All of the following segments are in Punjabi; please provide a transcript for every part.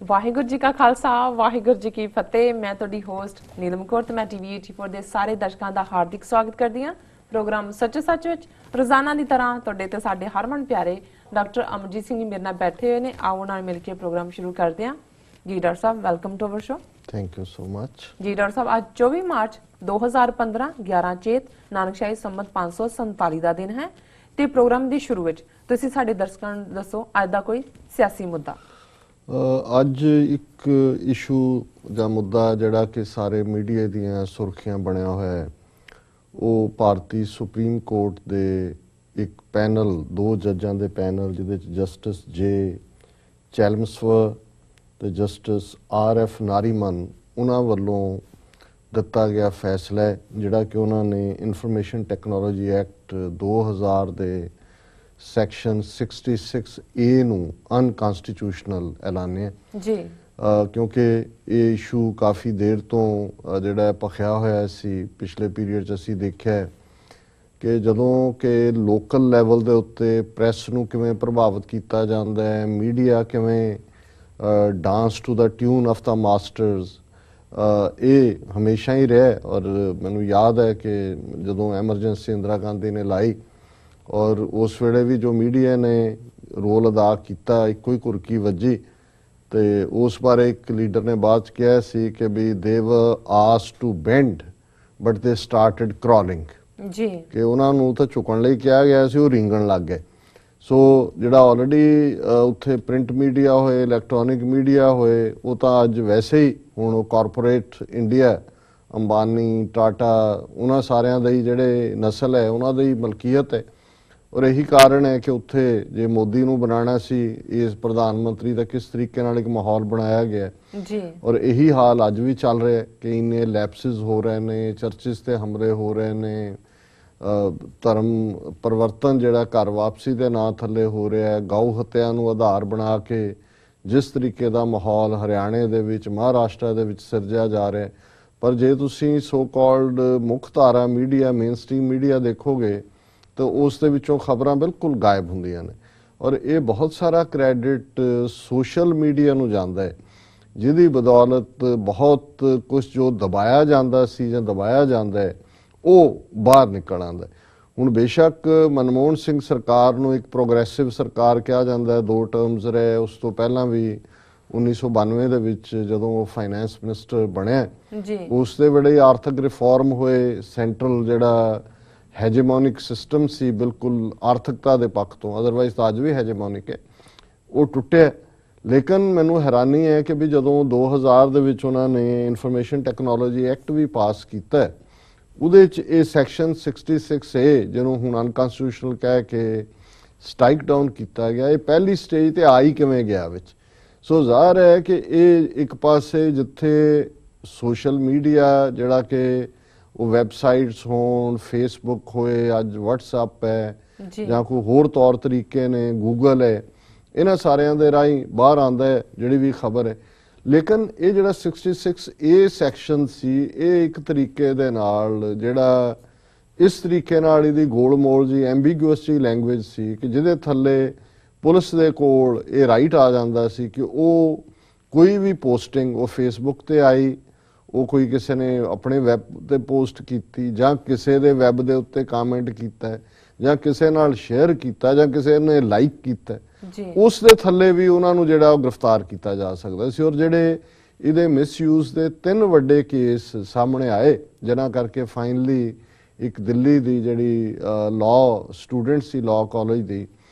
ਵਾਹਿਗੁਰੂ ਜੀ ਕਾ ਖਾਲਸਾ ਵਾਹਿਗੁਰੂ ਜੀ ਕੀ ਫਤਿਹ। ਮੈਂ ਤੁਹਾਡੀ ਹੋਸਟ ਨੀਲਮ ਕੌਰ ਤੇ ਮੈਂ ਟੀਵੀ 84 ਦੇ ਸਾਰੇ ਦਰਸ਼ਕਾਂ ਦਾ ਹਾਰਦਿਕ ਸਵਾਗਤ ਕਰਦੀ ਹਾਂ। ਪ੍ਰੋਗਰਾਮ ਸੱਚ ਸੱਚ ਵਿੱਚ ਰੋਜ਼ਾਨਾ ਦੀ ਤਰ੍ਹਾਂ ਤੁਹਾਡੇ ਤੇ ਸਾਡੇ ਹਰਮਨ ਪਿਆਰੇ ਡਾਕਟਰ ਅਮਰਜੀਤ ਸਿੰਘ ਮੇਰੇ ਨਾਲ ਬੈਠੇ ਹੋਏ ਨੇ। ਆਓ ਨਾਲ ਮਿਲ ਕੇ ਪ੍ਰੋਗਰਾਮ ਸ਼ੁਰੂ ਕਰਦੇ ਹਾਂ। ਜੀ ਡਾਕਟਰ ਸਾਹਿਬ, welcome to our show. Thank you so much. ਜੀ ਡਾਕਟਰ ਸਾਹਿਬ, ਅੱਜ 24 ਮਾਰਚ 2015 11 ਚੇਤ ਨਾਨਕਸ਼ਾਹੀ ਸੰਮਤ 547 ਦਾ ਦਿਨ ਹੈ ਤੇ ਪ੍ਰੋਗਰਾਮ ਦੀ ਸ਼ੁਰੂ ਵਿੱਚ ਤੁਸੀਂ ਸਾਡੇ ਦਰਸ਼ਕਾਂ ਨੂੰ ਦੱਸੋ ਅੱਜ ਦਾ ਕੋਈ ਸਿਆਸੀ ਮੁੱਦਾ। ਅੱਜ ਇੱਕ ਇਸ਼ੂ ਜਾਂ ਮੁੱਦਾ ਜਿਹੜਾ ਕਿ ਸਾਰੇ ਮੀਡੀਆ ਦੀਆਂ ਸੁਰਖੀਆਂ ਬਣਿਆ ਹੋਇਆ ਹੈ, ਉਹ ਭਾਰਤੀ ਸੁਪਰੀਮ ਕੋਰਟ ਦੇ ਇੱਕ ਪੈਨਲ, 2 ਜੱਜਾਂ ਦੇ ਪੈਨਲ ਜਿਹਦੇ ਵਿੱਚ ਜਸਟਿਸ ਜੇ ਚੈਲਮਸਵਰ ਤੇ ਜਸਟਿਸ RF ਨਾਰੀਮਨ, ਉਹਨਾਂ ਵੱਲੋਂ ਦਿੱਤਾ ਗਿਆ ਫੈਸਲਾ ਹੈ ਜਿਹੜਾ ਕਿ ਉਹਨਾਂ ਨੇ ਇਨਫੋਰਮੇਸ਼ਨ ਟੈਕਨੋਲੋਜੀ ਐਕਟ 2000 ਦੇ ਸੈਕਸ਼ਨ 66A ਨੂੰ ਅਨਕਨਸਟੀਟਿਊਸ਼ਨਲ ਐਲਾਨਿਆ ਜੀ, ਕਿਉਂਕਿ ਇਹ ਇਸ਼ੂ ਕਾਫੀ ਦੇਰ ਤੋਂ ਜਿਹੜਾ ਭਖਿਆ ਹੋਇਆ ਸੀ। ਪਿਛਲੇ ਪੀਰੀਅਡ 'ਚ ਅਸੀਂ ਦੇਖਿਆ ਕਿ ਜਦੋਂ ਕਿ ਲੋਕਲ ਲੈਵਲ ਦੇ ਉੱਤੇ ਪ੍ਰੈਸ ਨੂੰ ਕਿਵੇਂ ਪ੍ਰਭਾਵਿਤ ਕੀਤਾ ਜਾਂਦਾ ਹੈ, ਮੀਡੀਆ ਕਿਵੇਂ dance to the tune of the masters, ਇਹ ਹਮੇਸ਼ਾ ਹੀ ਰਿਹਾ। ਔਰ ਮੈਨੂੰ ਯਾਦ ਹੈ ਕਿ ਜਦੋਂ ਐਮਰਜੈਂਸੀ ਇੰਦਰਾ ਗਾਂਧੀ ਨੇ ਲਾਈ ਔਰ ਉਸ ਵੇਲੇ ਵੀ ਜੋ ਮੀਡੀਆ ਨੇ ਰੋਲ ਅਦਾ ਕੀਤਾ, ਇੱਕੋ ਹੀ ਘੁਰਕੀ ਵੱਜੀ ਤੇ ਉਸ ਬਾਰੇ ਇੱਕ ਲੀਡਰ ਨੇ ਬਾਅਦ 'ਚ ਕਿਹਾ ਸੀ ਕਿ ਵੀ they were asked to bend but they started crawling ਜੀ, ਕਿ ਉਹਨਾਂ ਨੂੰ ਤਾਂ ਝੁਕਣ ਲਈ ਕਿਹਾ ਗਿਆ ਸੀ, ਉਹ ਰਿੰਗਣ ਲੱਗ ਗਏ। ਸੋ ਜਿਹੜਾ ਆਲਰੇਡੀ ਉੱਥੇ ਪ੍ਰਿੰਟ ਮੀਡੀਆ ਹੋਏ, ਇਲੈਕਟ੍ਰੋਨਿਕ ਮੀਡੀਆ ਹੋਏ, ਉਹ ਤਾਂ ਅੱਜ ਵੈਸੇ ਹੀ ਹੁਣ ਉਹ ਕਾਰਪੋਰੇਟ ਇੰਡੀਆ, ਅੰਬਾਨੀ, ਟਾਟਾ, ਉਹਨਾਂ ਸਾਰਿਆਂ ਦਾ ਹੀ ਜਿਹੜੇ ਨਸਲ ਹੈ ਉਹਨਾਂ ਦੀ ਮਲਕੀਅਤ ਹੈ। ਔਰ ਇਹੀ ਕਾਰਨ ਹੈ ਕਿ ਉੱਥੇ ਜੇ ਮੋਦੀ ਨੂੰ ਬਣਾਉਣਾ ਸੀ ਇਸ ਪ੍ਰਧਾਨ ਮੰਤਰੀ ਦਾ, ਕਿਸ ਤਰੀਕੇ ਨਾਲ ਇੱਕ ਮਾਹੌਲ ਬਣਾਇਆ ਗਿਆ ਜੀ। ਔਰ ਇਹੀ ਹਾਲ ਅੱਜ ਵੀ ਚੱਲ ਰਿਹਾ ਕਿ ਇੰਨੇ ਲੈਪਸਿਸ ਹੋ ਰਹੇ ਨੇ, ਚਰਚਿਸ ਤੇ ਹਮਲੇ ਹੋ ਰਹੇ ਨੇ, ਧਰਮ ਪਰਿਵਰਤਨ ਜਿਹੜਾ ਘਰ ਵਾਪਸੀ ਦੇ ਨਾਂ ਥੱਲੇ ਹੋ ਰਿਹਾ ਹੈ, ਗਊ ਹੱਤਿਆ ਨੂੰ ਆਧਾਰ ਬਣਾ ਕੇ ਜਿਸ ਤਰੀਕੇ ਦਾ ਮਾਹੌਲ ਹਰਿਆਣੇ ਦੇ ਵਿੱਚ, ਮਹਾਰਾਸ਼ਟਰ ਦੇ ਵਿੱਚ ਸਿਰਜਿਆ ਜਾ ਰਿਹਾ। ਪਰ ਜੇ ਤੁਸੀਂ ਸੋ ਕਾਲਡ ਮੁੱਖ ਧਾਰਾ ਮੀਡੀਆ, ਮੇਨ ਸਟ੍ਰੀਮ ਮੀਡੀਆ ਦੇਖੋਗੇ ਤਾਂ ਉਸ ਦੇ ਵਿੱਚੋਂ ਖਬਰਾਂ ਬਿਲਕੁਲ ਗਾਇਬ ਹੁੰਦੀਆਂ ਨੇ। ਔਰ ਇਹ ਬਹੁਤ ਸਾਰਾ ਕ੍ਰੈਡਿਟ ਸੋਸ਼ਲ ਮੀਡੀਆ ਨੂੰ ਜਾਂਦਾ ਹੈ, ਜਿਹਦੀ ਬਦੌਲਤ ਬਹੁਤ ਕੁਝ ਜੋ ਦਬਾਇਆ ਜਾਂਦਾ ਸੀ ਜਾਂ ਦਬਾਇਆ ਜਾਂਦਾ ਹੈ ਉਹ ਬਾਹਰ ਨਿਕਲ ਆਉਂਦਾ। ਹੁਣ ਬੇਸ਼ੱਕ ਮਨਮੋਹਨ ਸਿੰਘ ਸਰਕਾਰ ਨੂੰ ਇੱਕ ਪ੍ਰੋਗਰੈਸਿਵ ਸਰਕਾਰ ਕਿਹਾ ਜਾਂਦਾ, 2 ਟਰਮਸ ਰਹੇ। ਉਸ ਤੋਂ ਪਹਿਲਾਂ ਵੀ 1992 ਦੇ ਵਿੱਚ ਜਦੋਂ ਉਹ ਫਾਈਨੈਂਸ ਮਿਨਿਸਟਰ ਬਣਿਆ, ਉਸ ਦੇ ਵੇਲੇ ਆਰਥਿਕ ਰਿਫਾਰਮ ਹੋਏ। ਸੈਂਟਰਲ ਜਿਹੜਾ ਹੈਜੇਮੋਨਿਕ ਸਿਸਟਮ ਸੀ ਬਿਲਕੁਲ ਆਰਥਿਕਤਾ ਦੇ ਪੱਖ ਤੋਂ, ਅਦਰਵਾਈਜ਼ ਤਾਂ ਅੱਜ ਵੀ ਹੈਜੇਮੋਨਿਕ ਹੈ, ਉਹ ਟੁੱਟਿਆ। ਲੇਕਿਨ ਮੈਨੂੰ ਹੈਰਾਨੀ ਹੈ ਕਿ ਵੀ ਜਦੋਂ 2000 ਦੇ ਵਿੱਚ ਉਹਨਾਂ ਨੇ ਇਨਫੋਰਮੇਸ਼ਨ ਟੈਕਨੋਲੋਜੀ ਐਕਟ ਵੀ ਪਾਸ ਕੀਤਾ, ਉਹਦੇ 'ਚ ਇਹ ਸੈਕਸ਼ਨ 66A ਜਿਹਨੂੰ ਹੁਣ ਅਨਕਨਸਟੀਟਿਊਸ਼ਨਲ ਕਹਿ ਕੇ ਸਟ੍ਰਾਈਕ ਡਾਊਨ ਕੀਤਾ ਗਿਆ, ਇਹ ਪਹਿਲੀ ਸਟੇਜ ਤੇ ਆ ਹੀ ਕਿਵੇਂ ਗਿਆ ਵਿੱਚ। ਸੋ ਜ਼ਾਹਰ ਹੈ ਕਿ ਇਹ ਇੱਕ ਪਾਸੇ ਜਿੱਥੇ ਸੋਸ਼ਲ ਮੀਡੀਆ ਜਿਹੜਾ ਕਿ ਉਹ ਵੈਬਸਾਈਟਸ ਹੋਣ, ਫੇਸਬੁੱਕ ਹੋਏ, ਅੱਜ ਵਟਸਐਪ ਹੈ ਜਾਂ ਕੋਈ ਹੋਰ ਤੌਰ ਤਰੀਕੇ ਨੇ, ਗੂਗਲ ਹੈ, ਇਹਨਾਂ ਸਾਰਿਆਂ ਦੇ ਰਾਹੀਂ ਬਾਹਰ ਆਉਂਦਾ ਹੈ ਜਿਹੜੀ ਵੀ ਖਬਰ ਹੈ। ਲੇਕਿਨ ਇਹ ਜਿਹੜਾ 66A ਸੈਕਸ਼ਨ ਸੀ, ਇਹ ਇੱਕ ਤਰੀਕੇ ਦੇ ਨਾਲ ਜਿਹੜਾ ਇਸ ਤਰੀਕੇ ਨਾਲ ਇਹਦੀ ਗੋਲਮੋਲ ਜੀ ਐਂਬੀਗੂਅਸ ਜੀ ਲੈਂਗੁਏਜ ਸੀ ਕਿ ਜਿਹਦੇ ਥੱਲੇ ਪੁਲਿਸ ਦੇ ਕੋਲ ਇਹ ਰਾਈਟ ਆ ਜਾਂਦਾ ਸੀ ਕਿ ਉਹ ਕੋਈ ਵੀ ਪੋਸਟਿੰਗ, ਉਹ ਫੇਸਬੁੱਕ ਤੇ ਆਈ, ਉਹ ਕੋਈ ਕਿਸੇ ਨੇ ਆਪਣੇ ਵੈਬ ਤੇ ਪੋਸਟ ਕੀਤੀ ਜਾਂ ਕਿਸੇ ਦੇ ਵੈਬ ਦੇ ਉੱਤੇ ਕਮੈਂਟ ਕੀਤਾ ਜਾਂ ਕਿਸੇ ਨਾਲ ਸ਼ੇਅਰ ਕੀਤਾ ਜਾਂ ਕਿਸੇ ਨੇ ਲਾਈਕ ਕੀਤਾ, ਉਸ ਦੇ ਥੱਲੇ ਵੀ ਉਹਨਾਂ ਨੂੰ ਜਿਹੜਾ ਉਹ ਗ੍ਰਿਫਤਾਰ ਕੀਤਾ ਜਾ ਸਕਦਾ ਸੀ। ਔਰ ਜਿਹੜੇ ਇਹਦੇ ਮਿਸਯੂਜ਼ ਦੇ 3 ਵੱਡੇ ਕੇਸ ਸਾਹਮਣੇ ਆਏ, ਜਿਨ੍ਹਾਂ ਕਰਕੇ ਫਾਈਨਲੀ ਇੱਕ ਦਿੱਲੀ ਦੀ ਜਿਹੜੀ ਲਾਅ ਸਟੂਡੈਂਟ ਸੀ ਲਾਅ ਕਾਲਜ ਦੀ,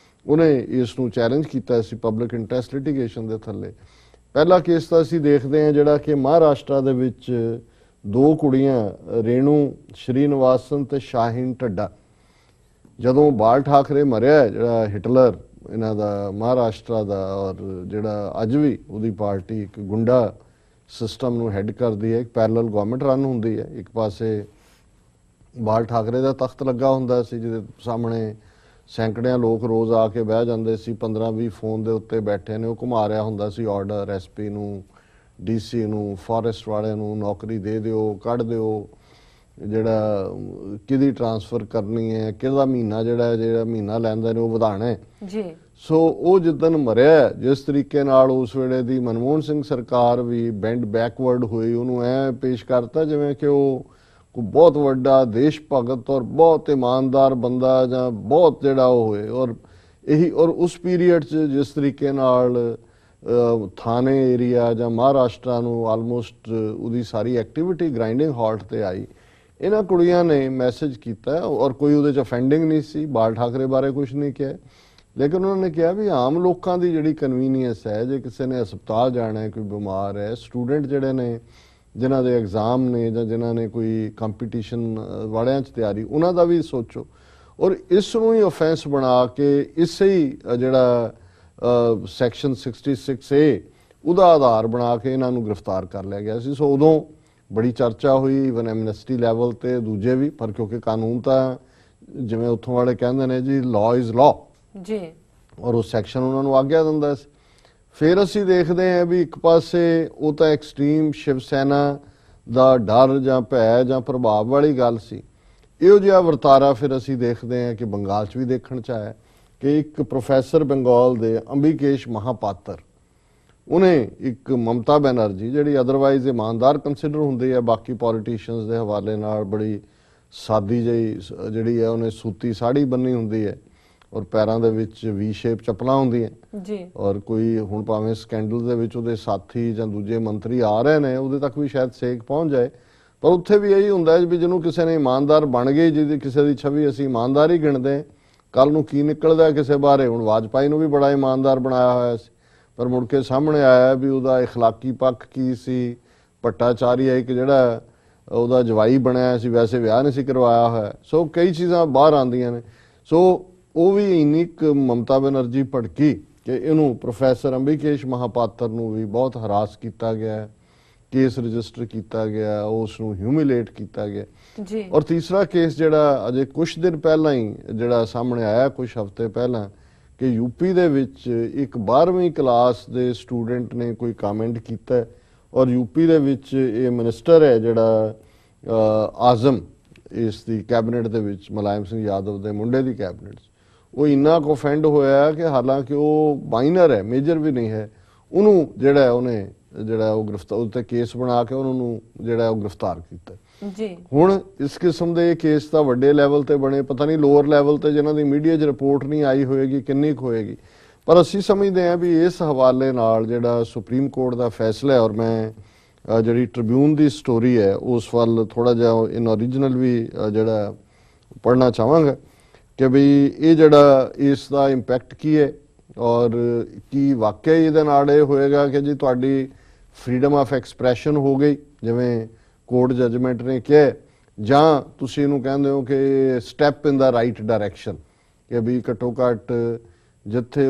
ਉਹਨੇ ਇਸ ਨੂੰ ਚੈਲੰਜ ਕੀਤਾ ਸੀ ਪਬਲਿਕ ਇੰਟਰਸਟ ਲਿਟੀਗੇਸ਼ਨ ਦੇ ਥੱਲੇ। ਪਹਿਲਾ ਕੇਸ ਤਾਂ ਅਸੀਂ ਦੇਖਦੇ ਹਾਂ ਜਿਹੜਾ ਕਿ ਮਹਾਰਾਸ਼ਟਰ ਦੇ ਵਿੱਚ 2 ਕੁੜੀਆਂ ਰੇਣੂ ਸ਼੍ਰੀਨਿਵਾਸਨ ਤੇ ਸ਼ਾਹੀਨ ਢੱਡਾ, ਜਦੋਂ ਬਾਲ ਠਾਕਰੇ ਮਰਿਆ ਜਿਹੜਾ ਹਿਟਲਰ ਇਹਨਾਂ ਦਾ ਮਹਾਰਾਸ਼ਟਰ ਦਾ, ਔਰ ਜਿਹੜਾ ਅੱਜ ਵੀ ਉਹਦੀ ਪਾਰਟੀ ਇੱਕ ਗੁੰਡਾ ਸਿਸਟਮ ਨੂੰ ਹੈਡ ਕਰਦੀ ਹੈ, ਇੱਕ ਪੈਰਲਲ ਗਵਰਨਮੈਂਟ ਰਨ ਹੁੰਦੀ ਹੈ। ਇੱਕ ਪਾਸੇ ਬਾਲ ਠਾਕਰੇ ਦਾ ਤਖਤ ਲੱਗਾ ਹੁੰਦਾ ਸੀ ਜਿਹਦੇ ਸਾਹਮਣੇ ਸੈਂਕੜਿਆਂ ਲੋਕ ਰੋਜ਼ ਆ ਕੇ ਬਹਿ ਜਾਂਦੇ ਸੀ, 15-20 ਫੋਨ ਦੇ ਉੱਤੇ ਬੈਠੇ ਨੇ, ਉਹ ਘੁਮਾ ਰਿਹਾ ਹੁੰਦਾ ਸੀ ਆਰਡਰ, SP ਨੂੰ, DC ਨੂੰ, ਫੋਰੈਸਟ ਵਾਲਿਆਂ ਨੂੰ ਨੌਕਰੀ ਦੇ ਦਿਓ, ਕੱਢ ਦਿਓ, ਜਿਹੜਾ ਕਿਹਦੀ ਟ੍ਰਾਂਸਫਰ ਕਰਨੀ ਹੈ, ਕਿਹਦਾ ਮਹੀਨਾ ਜਿਹੜਾ ਮਹੀਨਾ ਲੈਂਦਾ ਨੇ ਉਹ ਵਧਾਣਾ ਹੈ ਜੀ। ਸੋ ਉਹ ਜਿੱਦਣ ਮਰਿਆ, ਜਿਸ ਤਰੀਕੇ ਨਾਲ ਉਸ ਵੇਲੇ ਦੀ ਮਨਮੋਹਨ ਸਿੰਘ ਸਰਕਾਰ ਵੀ ਬੈਂਡ ਬੈਕਵਰਡ ਹੋਈ, ਉਹਨੂੰ ਐ ਪੇਸ਼ ਕਰਤਾ ਜਿਵੇਂ ਕਿ ਉਹ ਕੋਈ ਬਹੁਤ ਵੱਡਾ ਦੇਸ਼ ਭਗਤ ਔਰ ਬਹੁਤ ਇਮਾਨਦਾਰ ਬੰਦਾ ਜਾਂ ਬਹੁਤ ਜਿਹੜਾ ਉਹ ਹੋਏ। ਔਰ ਉਸ ਪੀਰੀਅਡ 'ਚ ਜਿਸ ਤਰੀਕੇ ਨਾਲ ਥਾਣੇ ਏਰੀਆ ਜਾਂ ਮਹਾਰਾਸ਼ਟਰ ਨੂੰ ਆਲਮੋਸਟ ਉਹਦੀ ਸਾਰੀ ਐਕਟੀਵਿਟੀ ਗ੍ਰਾਈਂਡਿੰਗ ਹਾਲਟ ਤੇ ਆਈ, ਇਹਨਾਂ ਕੁੜੀਆਂ ਨੇ ਮੈਸੇਜ ਕੀਤਾ ਔਰ ਕੋਈ ਉਹਦੇ 'ਚ ਅਫੈਂਡਿੰਗ ਨਹੀਂ ਸੀ, ਬਾਲ ਠਾਕਰੇ ਬਾਰੇ ਕੁਝ ਨਹੀਂ ਕਿਹਾ, ਲੇਕਿਨ ਉਹਨਾਂ ਨੇ ਕਿਹਾ ਵੀ ਆਮ ਲੋਕਾਂ ਦੀ ਜਿਹੜੀ ਕਨਵੀਨੀਅੰਸ ਹੈ, ਜੇ ਕਿਸੇ ਨੇ ਹਸਪਤਾਲ ਜਾਣਾ ਹੈ, ਕੋਈ ਬਿਮਾਰ ਹੈ, ਸਟੂਡੈਂਟ ਜਿਹੜੇ ਨੇ ਜਿਨ੍ਹਾਂ ਦੇ ਐਗਜ਼ਾਮ ਨੇ ਜਾਂ ਜਿਨ੍ਹਾਂ ਨੇ ਕੋਈ ਕੰਪੀਟੀਸ਼ਨ ਵਾਲਿਆਂ 'ਚ ਤਿਆਰੀ, ਉਹਨਾਂ ਦਾ ਵੀ ਸੋਚੋ। ਔਰ ਇਸ ਨੂੰ ਹੀ ਆਫੈਂਸ ਬਣਾ ਕੇ ਇਸੇ ਹੀ ਜਿਹੜਾ ਸੈਕਸ਼ਨ 66A ਉਹਦਾ ਆਧਾਰ ਬਣਾ ਕੇ ਇਹਨਾਂ ਨੂੰ ਗ੍ਰਿਫਤਾਰ ਕਰ ਲਿਆ ਗਿਆ ਸੀ। ਸੋ ਉਦੋਂ ਬੜੀ ਚਰਚਾ ਹੋਈ, ਈਵਨ ਐਮਨੈਸਟੀ ਲੈਵਲ ਤੇ ਦੂਜੇ ਵੀ, ਪਰ ਕਿਉਂਕਿ ਕਾਨੂੰਨ ਤਾਂ ਜਿਵੇਂ ਉੱਥੋਂ ਵਾਲੇ ਕਹਿੰਦੇ ਨੇ ਜੀ ਲਾਅ ਇਜ਼ ਲਾਅ ਜੀ, ਔਰ ਉਹ ਸੈਕਸ਼ਨ ਉਹਨਾਂ ਨੂੰ ਆਗਿਆ ਦਿੰਦਾ ਸੀ। ਫਿਰ ਅਸੀਂ ਦੇਖਦੇ ਹਾਂ ਵੀ ਇੱਕ ਪਾਸੇ ਉਹ ਤਾਂ ਐਕਸਟ੍ਰੀਮ ਸ਼ਿਵ ਸੈਨਾ ਦਾ ਡਰ ਜਾਂ ਭੈ ਜਾਂ ਪ੍ਰਭਾਵ ਵਾਲੀ ਗੱਲ ਸੀ। ਇਹੋ ਜਿਹਾ ਵਰਤਾਰਾ ਫਿਰ ਅਸੀਂ ਦੇਖਦੇ ਹਾਂ ਕਿ ਬੰਗਾਲ 'ਚ ਵੀ ਦੇਖਣ 'ਚ ਆਇਆ ਕਿ ਇੱਕ ਪ੍ਰੋਫੈਸਰ ਬੰਗਾਲ ਦੇ ਅੰਬਿਕੇਸ਼ ਮਹਾਪਾਤਰ, ਉਹਨੇ ਇੱਕ ਮਮਤਾ ਬੈਨਰਜੀ ਜਿਹੜੀ ਅਦਰਵਾਈਜ਼ ਇਮਾਨਦਾਰ ਕੰਸੀਡਰ ਹੁੰਦੀ ਹੈ ਬਾਕੀ ਪੋਲੀਟੀਸ਼ੀਅਨਸ ਦੇ ਹਵਾਲੇ ਨਾਲ, ਬੜੀ ਸਾਦੀ ਜਿਹੀ ਜਿਹੜੀ ਹੈ, ਉਹਨੇ ਸੂਤੀ ਸਾੜੀ ਬੰਨੀ ਹੁੰਦੀ ਹੈ ਔਰ ਪੈਰਾਂ ਦੇ ਵਿੱਚ ਵੀ ਸ਼ੇਪ ਚੱਪਲਾਂ ਹੁੰਦੀਆਂ ਜੀ। ਔਰ ਕੋਈ ਹੁਣ ਭਾਵੇਂ ਸਕੈਂਡਲ ਦੇ ਵਿੱਚ ਉਹਦੇ ਸਾਥੀ ਜਾਂ ਦੂਜੇ ਮੰਤਰੀ ਆ ਰਹੇ ਨੇ, ਉਹਦੇ ਤੱਕ ਵੀ ਸ਼ਾਇਦ ਸੇਕ ਪਹੁੰਚ ਜਾਏ, ਪਰ ਉੱਥੇ ਵੀ ਇਹੀ ਹੁੰਦਾ ਹੈ ਵੀ ਜਿਹਨੂੰ ਕਿਸੇ ਨੇ ਇਮਾਨਦਾਰ ਬਣ ਗਈ, ਜਿਹਦੀ ਕਿਸੇ ਦੀ ਛਵੀ ਅਸੀਂ ਇਮਾਨਦਾਰ ਹੀ ਗਿਣਦੇ, ਕੱਲ ਨੂੰ ਕੀ ਨਿਕਲਦਾ ਕਿਸੇ ਬਾਰੇ। ਹੁਣ ਵਾਜਪਾਈ ਨੂੰ ਵੀ ਬੜਾ ਇਮਾਨਦਾਰ ਬਣਾਇਆ ਹੋਇਆ ਸੀ, ਪਰ ਮੁੜ ਕੇ ਸਾਹਮਣੇ ਆਇਆ ਵੀ ਉਹਦਾ ਇਖਲਾਕੀ ਪੱਖ ਕੀ ਸੀ। ਭੱਟਾਚਾਰੀਆ ਇੱਕ ਜਿਹੜਾ ਉਹਦਾ ਜਵਾਈ ਬਣਿਆ ਸੀ, ਵੈਸੇ ਵਿਆਹ ਨਹੀਂ ਸੀ ਕਰਵਾਇਆ ਹੋਇਆ। ਸੋ ਕਈ ਚੀਜ਼ਾਂ ਬਾਹਰ ਆਉਂਦੀਆਂ ਨੇ। ਸੋ ਉਹ ਵੀ ਇੰਨੀ ਕੁ ਮਮਤਾ ਬੈਨਰਜੀ ਭੜਕੀ ਕਿ ਇਹਨੂੰ ਪ੍ਰੋਫੈਸਰ ਅੰਬਿਕੇਸ਼ ਮਹਾਪਾਤਰ ਨੂੰ ਵੀ ਬਹੁਤ ਹਰਾਸ ਕੀਤਾ ਗਿਆ, ਕੇਸ ਰਜਿਸਟਰ ਕੀਤਾ ਗਿਆ, ਉਸ ਨੂੰ ਹਿਊਮਿਲੇਟ ਕੀਤਾ ਗਿਆ ਜੀ। ਔਰ ਤੀਸਰਾ ਕੇਸ ਜਿਹੜਾ ਅਜੇ ਕੁਝ ਦਿਨ ਪਹਿਲਾਂ ਹੀ ਜਿਹੜਾ ਸਾਹਮਣੇ ਆਇਆ, ਕੁਝ ਹਫ਼ਤੇ ਪਹਿਲਾਂ, ਕਿ ਯੂਪੀ ਦੇ ਵਿੱਚ ਇੱਕ 12ਵੀਂ ਕਲਾਸ ਦੇ ਸਟੂਡੈਂਟ ਨੇ ਕੋਈ ਕਮੈਂਟ ਕੀਤਾ ਔਰ ਯੂਪੀ ਦੇ ਵਿੱਚ ਇਹ ਮਿਨਿਸਟਰ ਹੈ ਜਿਹੜਾ ਆਜ਼ਮ, ਇਸ ਦੀ ਕੈਬਨਿਟ ਦੇ ਵਿੱਚ ਮੁਲਾਇਮ ਸਿੰਘ ਯਾਦਵ ਦੇ ਮੁੰਡੇ ਦੀ ਕੈਬਨਿਟ 'ਚ, ਉਹ ਇੰਨਾ ਕੁ offend ਹੋਇਆ ਕਿ ਹਾਲਾਂਕਿ ਉਹ ਮਾਈਨਰ ਹੈ, ਮੇਜਰ ਵੀ ਨਹੀਂ ਹੈ, ਉਹਨੂੰ ਜਿਹੜਾ ਉਹਨੇ ਜਿਹੜਾ ਉਹ ਗ੍ਰਿਫਤਾਰ ਉੱਤੇ ਕੇਸ ਬਣਾ ਕੇ ਉਹਨਾਂ ਨੂੰ ਜਿਹੜਾ ਉਹ ਗ੍ਰਿਫਤਾਰ ਕੀਤਾ ਜੀ। ਹੁਣ ਇਸ ਕਿਸਮ ਦੇ ਕੇਸ ਤਾਂ ਵੱਡੇ ਲੈਵਲ ਤੇ ਬਣੇ, ਪਤਾ ਨਹੀਂ ਲੋਅਰ ਲੈਵਲ ਤੇ ਜਿਨ੍ਹਾਂ ਦੀ ਮੀਡੀਆ 'ਚ ਰਿਪੋਰਟ ਨਹੀਂ ਆਈ ਹੋਏਗੀ ਕਿੰਨੀ ਕੁ ਹੋਏਗੀ, ਪਰ ਅਸੀਂ ਸਮਝਦੇ ਹਾਂ ਵੀ ਇਸ ਹਵਾਲੇ ਨਾਲ ਜਿਹੜਾ ਸੁਪਰੀਮ ਕੋਰਟ ਦਾ ਫੈਸਲਾ ਹੈ, ਔਰ ਮੈਂ ਜਿਹੜੀ ਟ੍ਰਿਬਿਊਨ ਦੀ ਸਟੋਰੀ ਹੈ ਉਸ ਵੱਲ ਥੋੜਾ ਜਿਹਾ ਇਨ ਓਰੀਜਨਲ ਵੀ ਜਿਹੜਾ ਪੜ੍ਹਨਾ ਚਾਹਾਂਗਾ ਕਿ ਵੀ ਇਹ ਜਿਹੜਾ ਇਸ ਦਾ ਇੰਪੈਕਟ ਕੀ ਹੈ ਔਰ ਕੀ ਵਾਕਿਆ ਇਹਦੇ ਨਾਲ ਇਹ ਹੋਏਗਾ ਕਿ ਜੀ ਤੁਹਾਡੀ ਫਰੀडम ਆਫ ਐਕਸਪ੍ਰੈਸ਼ਨ ਹੋ ਗਈ ਜਿਵੇਂ ਕੋਰਟ ਜਜਮੈਂਟ ਨੇ ਕਿਹਾ, ਜਾਂ ਤੁਸੀਂ ਇਹਨੂੰ ਕਹਿੰਦੇ ਹੋ ਕਿ ਸਟੈਪ ਇਨ ਦਾ ਰਾਈਟ ਡਾਇਰੈਕਸ਼ਨ, ਕਿ ਵੀ ਘੱਟੋ ਘੱਟ ਜਿੱਥੇ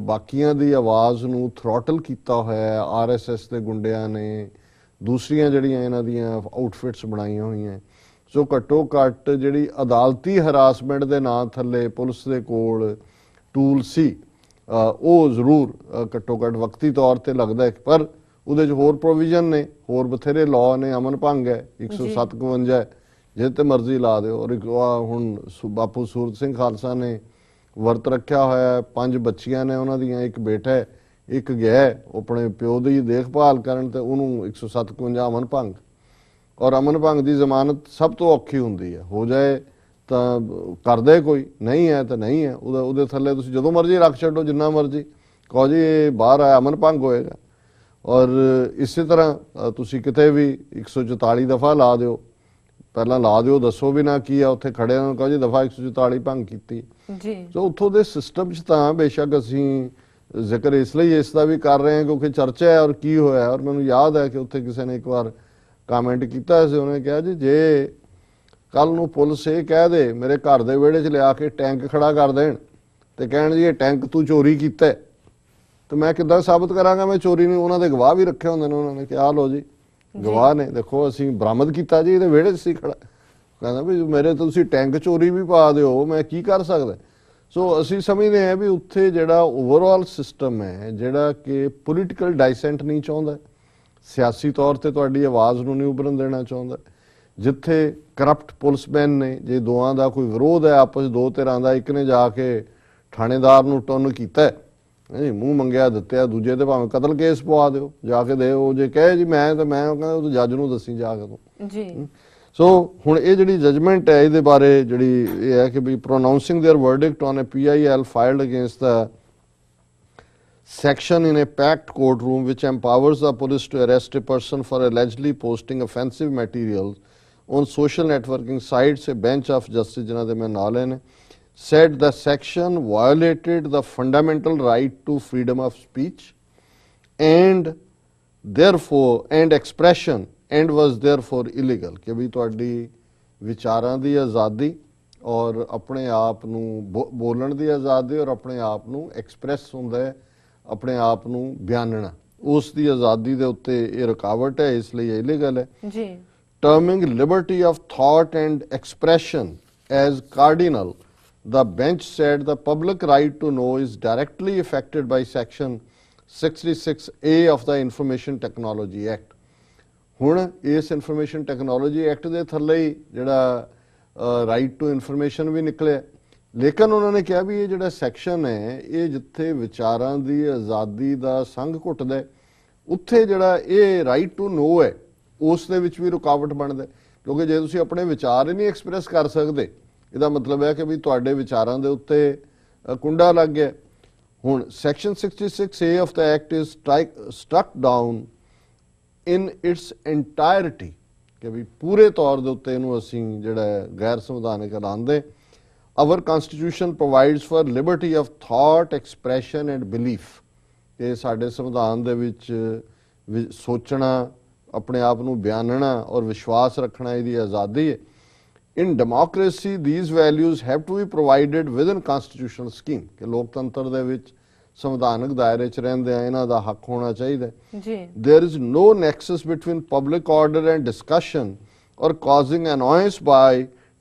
ਬਾਕੀਆਂ ਦੀ ਆਵਾਜ਼ ਨੂੰ ਥ੍ਰੋਟਲ ਕੀਤਾ ਹੋਇਆ RSS ਦੇ ਗੁੰਡਿਆਂ ਨੇ, ਦੂਸਰੀਆਂ ਜਿਹੜੀਆਂ ਇਹਨਾਂ ਦੀਆਂ ਆਊਟਫਿਟਸ ਬਣਾਈਆਂ ਹੋਈਆਂ, ਸੋ ਘੱਟੋ ਘੱਟ ਜਿਹੜੀ ਅਦਾਲਤੀ ਹਰਾਸਮੈਂਟ ਦੇ ਨਾਂ ਥੱਲੇ ਪੁਲਿਸ ਦੇ ਕੋਲ ਟੂਲ ਸੀ, ਉਹ ਜ਼ਰੂਰ ਘੱਟੋ ਘੱਟ ਵਕਤੀ ਤੌਰ ਤੇ ਲੱਗਦਾ ਹੈ, ਪਰ ਉਹਦੇ 'ਚ ਹੋਰ ਪ੍ਰੋਵੀਜ਼ਨ ਨੇ, ਹੋਰ ਬਥੇਰੇ ਲਾਅ ਨੇ, ਅਮਨ ਭੰਗ ਹੈ 157 ਹੈ, ਜੇ ਤੇ ਮਰਜ਼ੀ ਲਾ ਦਿਓ। ਔਰ ਹੁਣ ਬਾਪੂ ਸੂਰਤ ਸਿੰਘ ਖਾਲਸਾ ਨੇ ਵਰਤ ਰੱਖਿਆ ਹੋਇਆ, 5 ਬੱਚੀਆਂ ਨੇ ਉਹਨਾਂ ਦੀਆਂ, ਇੱਕ ਬੇਟਾ ਹੈ, ਇੱਕ ਗਿਆ ਆਪਣੇ ਪਿਓ ਦੀ ਦੇਖਭਾਲ ਕਰਨ, ਤੇ ਉਹਨੂੰ 157 ਅਮਨ ਭੰਗ। ਔਰ ਅਮਨ ਭੰਗ ਦੀ ਜ਼ਮਾਨਤ ਸਭ ਤੋਂ ਔਖੀ ਹੁੰਦੀ ਹੈ, ਹੋ ਜਾਏ ਤਾਂ ਕਰਦੇ ਕੋਈ, ਨਹੀਂ ਹੈ ਤਾਂ ਨਹੀਂ ਹੈ, ਉਹਦੇ ਥੱਲੇ ਤੁਸੀਂ ਜਦੋਂ ਮਰਜ਼ੀ ਰੱਖ ਛੱਡੋ, ਜਿੰਨਾ ਮਰਜ਼ੀ ਕਹੋ ਜੀ ਇਹ ਬਾਹਰ ਆਇਆ ਅਮਨ ਭੰਗ ਹੋਏਗਾ। ਔਰ ਇਸੇ ਤਰ੍ਹਾਂ ਤੁਸੀਂ ਕਿਤੇ ਵੀ 144 ਦਫਾ ਲਾ ਦਿਓ, ਪਹਿਲਾਂ ਲਾ ਦਿਓ, ਦੱਸੋ ਵੀ ਨਾ ਕੀ ਆ, ਉੱਥੇ ਖੜੇ ਨੂੰ ਕਹੋ ਜੀ ਦਫਾ 144 ਭੰਗ ਕੀਤੀ ਜੀ। ਸੋ ਉੱਥੋਂ ਦੇ ਸਿਸਟਮ 'ਚ ਤਾਂ ਬੇਸ਼ੱਕ ਅਸੀਂ ਜ਼ਿਕਰ ਇਸ ਲਈ ਇਸ ਦਾ ਵੀ ਕਰ ਰਹੇ ਹਾਂ ਕਿਉਂਕਿ ਚਰਚਾ ਹੈ ਔਰ ਕੀ ਹੋਇਆ। ਔਰ ਮੈਨੂੰ ਯਾਦ ਹੈ ਕਿ ਉੱਥੇ ਕਿਸੇ ਨੇ ਇੱਕ ਵਾਰ ਕਮੈਂਟ ਕੀਤਾ ਸੀ, ਉਹਨੇ ਕਿਹਾ ਜੀ ਜੇ ਕੱਲ ਨੂੰ ਪੁਲਿਸ ਇਹ ਕਹਿ ਦੇ ਮੇਰੇ ਘਰ ਦੇ ਵਿਹੜੇ 'ਚ ਲਿਆ ਕੇ ਟੈਂਕ ਖੜਾ ਕਰ ਦੇਣ ਤੇ ਕਹਿਣ ਜੀ ਇਹ ਟੈਂਕ ਤੂੰ ਚੋਰੀ ਕੀਤਾ, ਤੇ ਮੈਂ ਕਿੱਦਾਂ ਸਾਬਤ ਕਰਾਂਗਾ ਮੈਂ ਚੋਰੀ ਨਹੀਂ। ਉਹਨਾਂ ਦੇ ਗਵਾਹ ਵੀ ਰੱਖੇ ਹੁੰਦੇ ਨੇ, ਉਹਨਾਂ ਨੇ ਕਿਹਾ ਲੋ ਜੀ ਗਵਾਹ ਨੇ, ਦੇਖੋ ਅਸੀਂ ਬਰਾਮਦ ਕੀਤਾ ਜੀ, ਇਹਦੇ ਵਿਹੜੇ 'ਚ ਸੀ ਖੜਾ। ਕਹਿੰਦਾ ਵੀ ਮੇਰੇ ਤੁਸੀਂ ਟੈਂਕ ਚੋਰੀ ਵੀ ਪਾ ਦਿਓ, ਮੈਂ ਕੀ ਕਰ ਸਕਦਾ। ਸੋ ਅਸੀਂ ਸਮਝਦੇ ਹਾਂ ਵੀ ਉੱਥੇ ਜਿਹੜਾ ਓਵਰਆਲ ਸਿਸਟਮ ਹੈ, ਜਿਹੜਾ ਕਿ ਪੋਲੀਟੀਕਲ ਡਾਈਸੈਂਟ ਨਹੀਂ ਚਾਹੁੰਦਾ, ਸਿਆਸੀ ਤੌਰ ਤੇ ਤੁਹਾਡੀ ਆਵਾਜ਼ ਨੂੰ ਨਹੀਂ ਉਭਰਨ ਦੇਣਾ ਚਾਹੁੰਦਾ, ਜਿੱਥੇ ਕਰਪਟ ਪੁਲਿਸਮੈਨ ਨੇ, ਜੇ ਦੋਵਾਂ ਦਾ ਕੋਈ ਵਿਰੋਧ ਹੈ ਆਪਸ ਦੋ ਧਿਰਾਂ ਦਾ, ਇੱਕ ਨੇ ਜਾ ਕੇ ਥਾਣੇਦਾਰ ਨੂੰ ਟੁੰਨ ਕੀਤਾ ਜੀ, ਮੂੰਹ ਮੰਗਿਆ ਦਿੱਤਿਆ, ਦੂਜੇ ਤੇ ਭਾਵੇਂ ਕਤਲ ਕੇਸ ਪਵਾ ਦਿਓ ਜਾ ਕੇ ਦਿਓ, ਜੇ ਕਹੇ ਜੀ ਮੈਂ ਤਾਂ ਮੈਂ ਕਹਿੰਦਾ ਉਹ ਜੱਜ ਨੂੰ ਦੱਸੀ ਜਾ ਕੇ ਤੂੰ ਜੀ। ਸੋ ਹੁਣ ਇਹ ਜਿਹੜੀ ਜਜਮੈਂਟ ਹੈ ਇਹਦੇ ਬਾਰੇ ਜਿਹੜੀ ਇਹ ਹੈ ਕਿ ਵੀ ਪ੍ਰੋਨਾਊਂਸਿੰਗ there verdict on a PIL filed against the section in a packed courtroom which empowers the police to arrest a person for allegedly posting offensive materials on social networking sites, a bench of justice ਜਿਨ੍ਹਾਂ ਦੇ ਮੈਂ ਨਾਂ ਲਏ ਨੇ, said the section violated the fundamental right to freedom of speech and expression and was therefore illegal ਕਿ ਵੀ ਤੁਹਾਡੀ ਵਿਚਾਰਾਂ ਦੀ ਆਜ਼ਾਦੀ ਔਰ ਆਪਣੇ ਆਪ ਨੂੰ ਬੋਲਣ ਦੀ ਆਜ਼ਾਦੀ ਔਰ ਆਪਣੇ ਆਪ ਨੂੰ ਐਕਸਪ੍ਰੈਸ ਹੁੰਦਾ ਹੈ, ਆਪਣੇ ਆਪ ਨੂੰ ਬਿਆਨਣਾ, ਉਸ ਦੀ ਆਜ਼ਾਦੀ ਦੇ ਉੱਤੇ ਇਹ ਰੁਕਾਵਟ ਹੈ, ਇਸ ਲਈ ਇਲੀਗਲ ਹੈ ਜੀ। Terming liberty of thought and expression as cardinal, the bench said the public right to know is directly affected by section 66A of the Information Technology Act. ਹੁਣ ਇਸ ਇਨਫੋਰਮੇਸ਼ਨ ਟੈਕਨੋਲੋਜੀ ਐਕਟ ਦੇ ਥੱਲੇ ਹੀ ਜਿਹੜਾ ਰਾਈਟ ਟੂ ਇਨਫੋਰਮੇਸ਼ਨ ਵੀ ਨਿਕਲਿਆ, ਲੇਕਿਨ ਉਹਨਾਂ ਨੇ ਕਿਹਾ ਵੀ ਇਹ ਜਿਹੜਾ ਸੈਕਸ਼ਨ ਹੈ ਇਹ ਜਿੱਥੇ ਵਿਚਾਰਾਂ ਦੀ ਆਜ਼ਾਦੀ ਦਾ ਸੰਘ ਘੁੱਟਦਾ ਉੱਥੇ ਜਿਹੜਾ ਇਹ ਰਾਈਟ ਟੂ ਨੋ ਹੈ ਉਸ ਦੇ ਵਿੱਚ ਵੀ ਰੁਕਾਵਟ ਬਣਦਾ, ਕਿਉਂਕਿ ਜੇ ਤੁਸੀਂ ਆਪਣੇ ਵਿਚਾਰ ਹੀ ਨਹੀਂ ਐਕਸਪ੍ਰੈਸ ਕਰ ਸਕਦੇ ਇਹਦਾ ਮਤਲਬ ਹੈ ਕਿ ਵੀ ਤੁਹਾਡੇ ਵਿਚਾਰਾਂ ਦੇ ਉੱਤੇ ਕੁੰਡਾ ਲੱਗ ਗਿਆ। ਹੁਣ section 66A of the act is struck down in its entirety ਕਿ ਵੀ ਪੂਰੇ ਤੌਰ ਦੇ ਉੱਤੇ ਇਹਨੂੰ ਅਸੀਂ ਜਿਹੜਾ ਗੈਰ ਸੰਵਿਧਾਨਕ ਐਲਾਨਦੇ। Our constitution provides for liberty of thought, expression and belief, ਕਿ ਸਾਡੇ ਸੰਵਿਧਾਨ ਦੇ ਵਿੱਚ ਸੋਚਣਾ, ਆਪਣੇ ਆਪ ਨੂੰ ਬਿਆਨਣਾ ਔਰ ਵਿਸ਼ਵਾਸ ਰੱਖਣਾ ਇਹਦੀ ਆਜ਼ਾਦੀ ਹੈ। In democracy, these values have to be provided within constitutional scheme ਕਿ ਲੋਕਤੰਤਰ ਦੇ ਵਿੱਚ ਸੰਵਿਧਾਨਕ ਦਾਇਰੇ 'ਚ ਰਹਿੰਦੇ ਆ ਇਹਨਾਂ ਦਾ ਹੱਕ ਹੋਣਾ ਚਾਹੀਦਾ ਜੀ। There is no nexus between public order and discussion or causing annoyance by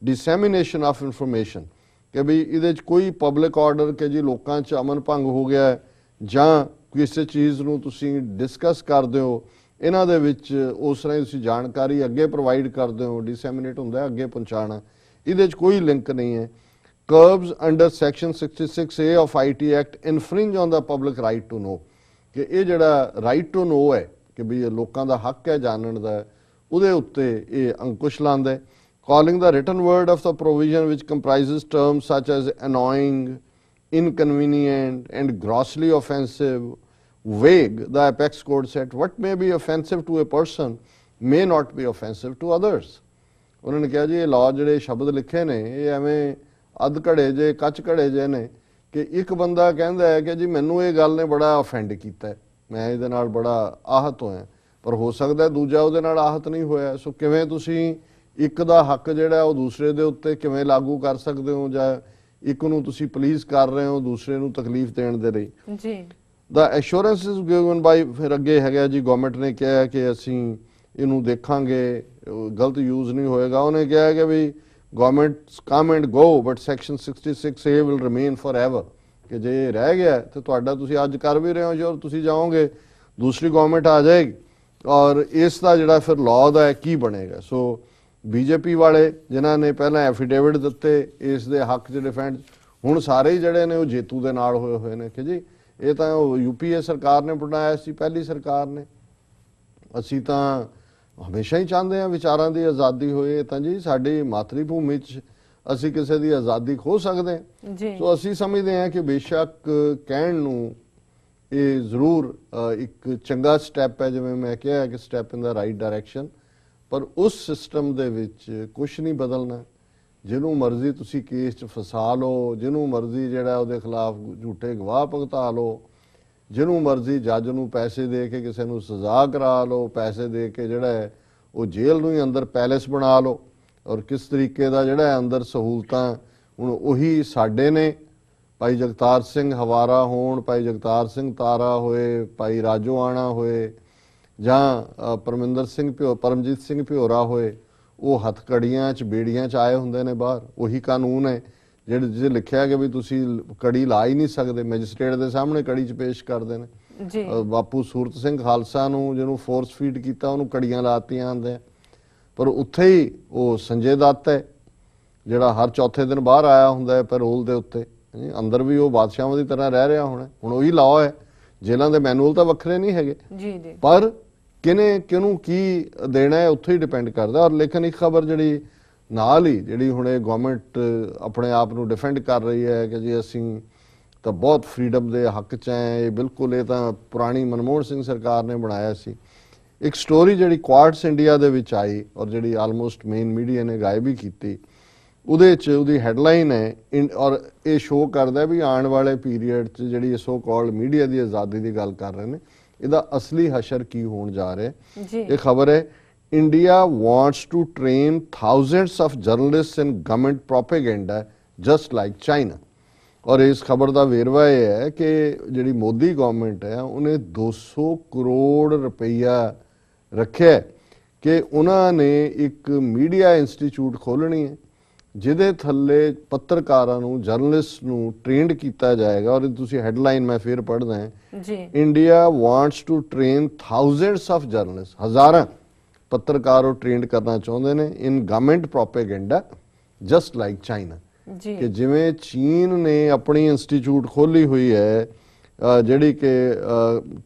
dissemination of information ਕਿ ਵੀ ਇਹਦੇ 'ਚ ਕੋਈ ਪਬਲਿਕ ਆਰਡਰ ਕਿ ਜੀ ਲੋਕਾਂ 'ਚ ਅਮਨ ਭੰਗ ਹੋ ਗਿਆ ਜਾਂ ਕਿਸੇ ਚੀਜ਼ ਨੂੰ ਤੁਸੀਂ ਡਿਸਕਸ ਕਰਦੇ ਹੋ, ਇਹਨਾਂ ਦੇ ਵਿੱਚ ਉਸ ਤਰ੍ਹਾਂ ਤੁਸੀਂ ਜਾਣਕਾਰੀ ਅੱਗੇ ਪ੍ਰੋਵਾਈਡ ਕਰਦੇ ਹੋ, ਡਿਸੈਮੀਨੇਟ ਹੁੰਦਾ ਅੱਗੇ ਪਹੁੰਚਾਉਣਾ, ਇਹਦੇ 'ਚ ਕੋਈ ਲਿੰਕ ਨਹੀਂ ਹੈ। Curbs under section 66A of IT Act infringe on the public right to know ਕਿ ਇਹ ਜਿਹੜਾ right to know ਹੈ ਕਿ ਵੀ ਲੋਕਾਂ ਦਾ ਹੱਕ ਹੈ ਜਾਣਨ ਦਾ, ਉਹਦੇ ਉੱਤੇ ਇਹ ਅੰਕੁਸ਼ ਲਾਉਂਦਾ। Calling the written word of the provision which comprises terms such as annoying, inconvenient and grossly offensive vague, the apex code said what may be offensive to a person may not be offensive to others. ਉਹਨਾਂ ਨੇ ਕਿਹਾ ਜੀ ਇਹ ਲਾਅ ਜਿਹੜੇ ਸ਼ਬਦ ਲਿਖੇ ਨੇ ਇਹ ਐਵੇਂ ਅੱਧ ਘੜੇ ਜੇ ਕੱਚ ਘੜੇ ਜੇ ਨੇ ਕਿ ਇੱਕ ਬੰਦਾ ਕਹਿੰਦਾ ਹੈ ਕਿ ਜੀ ਮੈਨੂੰ ਇਹ ਗੱਲ ਨੇ ਬੜਾ ਅਫੈਂਡ ਕੀਤਾ, ਮੈਂ ਇਹਦੇ ਨਾਲ ਬੜਾ ਆਹਤ ਹੋਇਆ, ਪਰ ਹੋ ਸਕਦਾ ਦੂਜਾ ਉਹਦੇ ਨਾਲ ਆਹਤ ਨਹੀਂ ਹੋਇਆ। ਸੋ ਕਿਵੇਂ ਤੁਸੀਂ ਇੱਕ ਦਾ ਹੱਕ ਜਿਹੜਾ ਉਹ ਦੂਸਰੇ ਦੇ ਉੱਤੇ ਕਿਵੇਂ ਲਾਗੂ ਕਰ ਸਕਦੇ ਹੋ, ਜਾਂ ਇੱਕ ਨੂੰ ਤੁਸੀਂ ਪਲੀਜ਼ ਕਰ ਰਹੇ ਹੋ ਦੂਸਰੇ ਨੂੰ ਤਕਲੀਫ ਦੇਣ ਦੇ ਲਈ ਜੀ। The assurances given by ਫਿਰ ਅੱਗੇ ਹੈਗਾ ਜੀ ਗਵਰਨਮੈਂਟ ਨੇ ਕਿਹਾ ਕਿ ਅਸੀਂ ਇਹਨੂੰ ਦੇਖਾਂਗੇ, ਗਲਤ ਯੂਜ਼ ਨਹੀਂ ਹੋਏਗਾ। ਉਹਨੇ ਕਿਹਾ ਕਿ ਵੀ governments come and go but section 66A will remain forever ਕਿ ਜੇ ਰਹਿ ਗਿਆ ਤੇ ਤੁਹਾਡਾ ਤੁਸੀਂ ਅੱਜ ਕਰ ਵੀ ਰਹੇ ਹੋ ਜੋ ਤੁਸੀਂ ਜਾਓਗੇ ਦੂਸਰੀ ਗਵਰਨਮੈਂਟ ਆ ਜਾਏਗੀ ਔਰ ਇਸ ਦਾ ਜਿਹੜਾ ਫਿਰ ਲਾਅ ਦਾ ਹੈ ਕੀ ਬਣੇਗਾ। ਸੋ ਬੀਜੇਪੀ ਵਾਲੇ ਜਿਨ੍ਹਾਂ ਨੇ ਪਹਿਲਾਂ ਐਫੀਡੇਵਿਟ ਦਿੱਤੇ ਇਸ ਦੇ ਹੱਕ 'ਚ ਡਿਫੈਂਡ, ਹੁਣ ਸਾਰੇ ਹੀ ਜਿਹੜੇ ਨੇ ਉਹ ਜੇਤੂ ਦੇ ਨਾਲ ਹੋਏ ਹੋਏ ਨੇ ਕਿ ਜੀ ਇਹ ਤਾਂ UPA ਸਰਕਾਰ ਨੇ ਬਣਾਇਆ ਸੀ, ਪਹਿਲੀ ਸਰਕਾਰ ਨੇ, ਅਸੀਂ ਤਾਂ ਹਮੇਸ਼ਾ ਹੀ ਚਾਹੁੰਦੇ ਹਾਂ ਵਿਚਾਰਾਂ ਦੀ ਆਜ਼ਾਦੀ ਹੋਏ, ਤਾਂ ਜੀ ਸਾਡੀ ਮਾਤਰੀ ਭੂਮੀ 'ਚ ਅਸੀਂ ਕਿਸੇ ਦੀ ਆਜ਼ਾਦੀ ਖੋ ਸਕਦੇ ਹਾਂ। ਸੋ ਅਸੀਂ ਸਮਝਦੇ ਹਾਂ ਕਿ ਬੇਸ਼ੱਕ ਕਹਿਣ ਨੂੰ ਇਹ ਜ਼ਰੂਰ ਇੱਕ ਚੰਗਾ ਸਟੈਪ ਹੈ, ਜਿਵੇਂ ਮੈਂ ਕਿਹਾ ਕਿ ਸਟੈਪ ਇਨ ਦਾ ਰਾਈਟ ਡਾਇਰੈਕਸ਼ਨ, ਪਰ ਉਸ ਸਿਸਟਮ ਦੇ ਵਿੱਚ ਕੁਛ ਨਹੀਂ ਬਦਲਣਾ। ਜਿਹਨੂੰ ਮਰਜ਼ੀ ਤੁਸੀਂ ਕੇਸ 'ਚ ਫਸਾ ਲਓ, ਜਿਹਨੂੰ ਮਰਜ਼ੀ ਜਿਹੜਾ ਉਹਦੇ ਖਿਲਾਫ ਝੂਠੇ ਗਵਾਹ ਭੁਗਤਾ ਲਓ, ਜਿਹਨੂੰ ਮਰਜ਼ੀ ਜੱਜ ਨੂੰ ਪੈਸੇ ਦੇ ਕੇ ਕਿਸੇ ਨੂੰ ਸਜ਼ਾ ਕਰਾ ਲਓ, ਪੈਸੇ ਦੇ ਕੇ ਜਿਹੜਾ ਹੈ ਉਹ ਜੇਲ੍ਹ ਨੂੰ ਹੀ ਅੰਦਰ ਪੈਲੇਸ ਬਣਾ ਲਓ, ਔਰ ਕਿਸ ਤਰੀਕੇ ਦਾ ਜਿਹੜਾ ਹੈ ਅੰਦਰ ਸਹੂਲਤਾਂ ਹੁਣ ਉਹੀ ਸਾਡੇ ਨੇ। ਭਾਈ ਜਗਤਾਰ ਸਿੰਘ ਹਵਾਰਾ ਹੋਣ, ਭਾਈ ਜਗਤਾਰ ਸਿੰਘ ਤਾਰਾ ਹੋਏ, ਭਾਈ ਰਾਜੋਆਣਾ ਹੋਏ ਜਾਂ ਪਰਮਜੀਤ ਸਿੰਘ ਭਿਓਰਾ ਹੋਏ, ਉਹ ਹੱਥਕੜੀਆਂ 'ਚ ਬੇੜੀਆਂ 'ਚ ਆਏ ਹੁੰਦੇ ਨੇ ਬਾਹਰ। ਉਹੀ ਕਾਨੂੰਨ ਹੈ ਜਿਹੜੇ ਜਿਹਦੇ ਲਿਖਿਆ ਕਿ ਵੀ ਤੁਸੀਂ ਕੜੀ ਲਾ ਹੀ ਨਹੀਂ ਸਕਦੇ, ਮੈਜਿਸਟ੍ਰੇਟ ਦੇ ਸਾਹਮਣੇ ਕੜੀ 'ਚ ਪੇਸ਼ ਕਰਦੇ ਨੇ ਜੀ। ਬਾਪੂ ਸੂਰਤ ਸਿੰਘ ਖਾਲਸਾ ਨੂੰ ਜਿਹਨੂੰ ਫੋਰਸ ਫੀਡ ਕੀਤਾ ਉਹਨੂੰ ਕੜੀਆਂ ਲਾਤੀਆਂ ਆਉਂਦੇ, ਪਰ ਉੱਥੇ ਹੀ ਉਹ ਸੰਜੇ ਦੱਤ ਹੈ ਜਿਹੜਾ ਹਰ ਚੌਥੇ ਦਿਨ ਬਾਹਰ ਆਇਆ ਹੁੰਦਾ ਹੈ ਪੈਰੋਲ ਦੇ ਉੱਤੇ, ਅੰਦਰ ਵੀ ਉਹ ਬਾਦਸ਼ਾਹਾਂ ਦੀ ਤਰ੍ਹਾਂ ਰਹਿ ਰਿਹਾ ਹੋਣਾ। ਹੁਣ ਉਹੀ ਲਾਅ ਹੈ, ਜੇਲ੍ਹਾਂ ਦੇ ਮੈਨੂਅਲ ਤਾਂ ਵੱਖਰੇ ਨਹੀਂ ਹੈਗੇ ਜੀ ਜੀ, ਪਰ ਕਿਹਨੂੰ ਕੀ ਦੇਣਾ ਹੈ ਉੱਥੇ ਹੀ ਡਿਪੈਂਡ ਕਰਦਾ। ਔਰ ਲੇਕਿਨ ਇੱਕ ਖਬਰ ਜਿਹੜੀ ਨਾਲ ਹੀ ਜਿਹੜੀ ਹੁਣ ਇਹ ਗਵਰਨਮੈਂਟ ਆਪਣੇ ਆਪ ਨੂੰ ਡਿਫੈਂਡ ਕਰ ਰਹੀ ਹੈ ਕਿ ਜੀ ਅਸੀਂ ਤਾਂ ਬਹੁਤ ਫਰੀडम ਦੇ ਹੱਕ 'ਚ ਹੈ, ਇਹ ਬਿਲਕੁਲ ਇਹ ਤਾਂ ਪੁਰਾਣੀ ਮਨਮੋਹਨ ਸਿੰਘ ਸਰਕਾਰ ਨੇ ਬਣਾਇਆ ਸੀ। ਇੱਕ ਸਟੋਰੀ ਜਿਹੜੀ ਕੁਆਡਸ ਇੰਡੀਆ ਦੇ ਵਿੱਚ ਆਈ ਔਰ ਜਿਹੜੀ ਆਲਮੋਸਟ ਮੇਨ ਮੀਡੀਆ ਨੇ ਗਾਇਬ ਹੀ ਕੀਤੀ, ਉਹਦੇ 'ਚ ਉਹਦੀ ਹੈਡਲਾਈਨ ਹੈ ਔਰ ਇਹ ਸ਼ੋਅ ਕਰਦਾ ਵੀ ਆਉਣ ਵਾਲੇ ਪੀਰੀਅਡ 'ਚ ਜਿਹੜੀ ਸੋ ਕਾਲਡ ਮੀਡੀਆ ਦੀ ਆਜ਼ਾਦੀ ਦੀ ਗੱਲ ਕਰ ਰਹੇ ਨੇ, ਇਹਦਾ ਅਸਲੀ ਹਸ਼ਰ ਕੀ ਹੋਣ ਜਾ ਰਿਹਾ। ਇਹ ਖਬਰ ਹੈ, India wants to train thousands of journalist in government propaganda just like China. ਔਰ ਇਸ ਖਬਰ ਦਾ ਵੇਰਵਾ ਇਹ ਹੈ ਕਿ ਜਿਹੜੀ ਮੋਦੀ ਗਵਰਨਮੈਂਟ ਹੈ ਉਹਨੇ 200 ਕਰੋੜ ਰੁਪਈਆ ਰੱਖਿਆ ਕਿ ਉਹਨਾਂ ਨੇ ਇੱਕ ਮੀਡੀਆ ਇੰਸਟੀਚਿਊਟ ਖੋਲ੍ਹਣੀ ਹੈ ਜਿਹਦੇ ਥੱਲੇ ਪੱਤਰਕਾਰਾਂ ਨੂੰ, ਜਰਨਲਿਸਟ ਨੂੰ ਟ੍ਰੇਨਡ ਕੀਤਾ ਜਾਏਗਾ। ਔਰ ਤੁਸੀਂ ਹੈਡਲਾਈਨ ਮੈਂ ਫਿਰ ਪੜ੍ਹਦਾ ਹਾਂ, India wants to train thousands of journalist, ਹਜ਼ਾਰਾਂ ਪੱਤਰਕਾਰ ਉਹ ਟ੍ਰੇਨਡ ਕਰਨਾ ਚਾਹੁੰਦੇ ਨੇ in government propaganda just like China. ਕਿ ਜਿਵੇਂ ਚੀਨ ਨੇ ਆਪਣੀ ਇੰਸਟੀਚਿਊਟ ਖੋਲ੍ਹੀ ਹੋਈ ਹੈ ਜਿਹੜੀ ਕਿ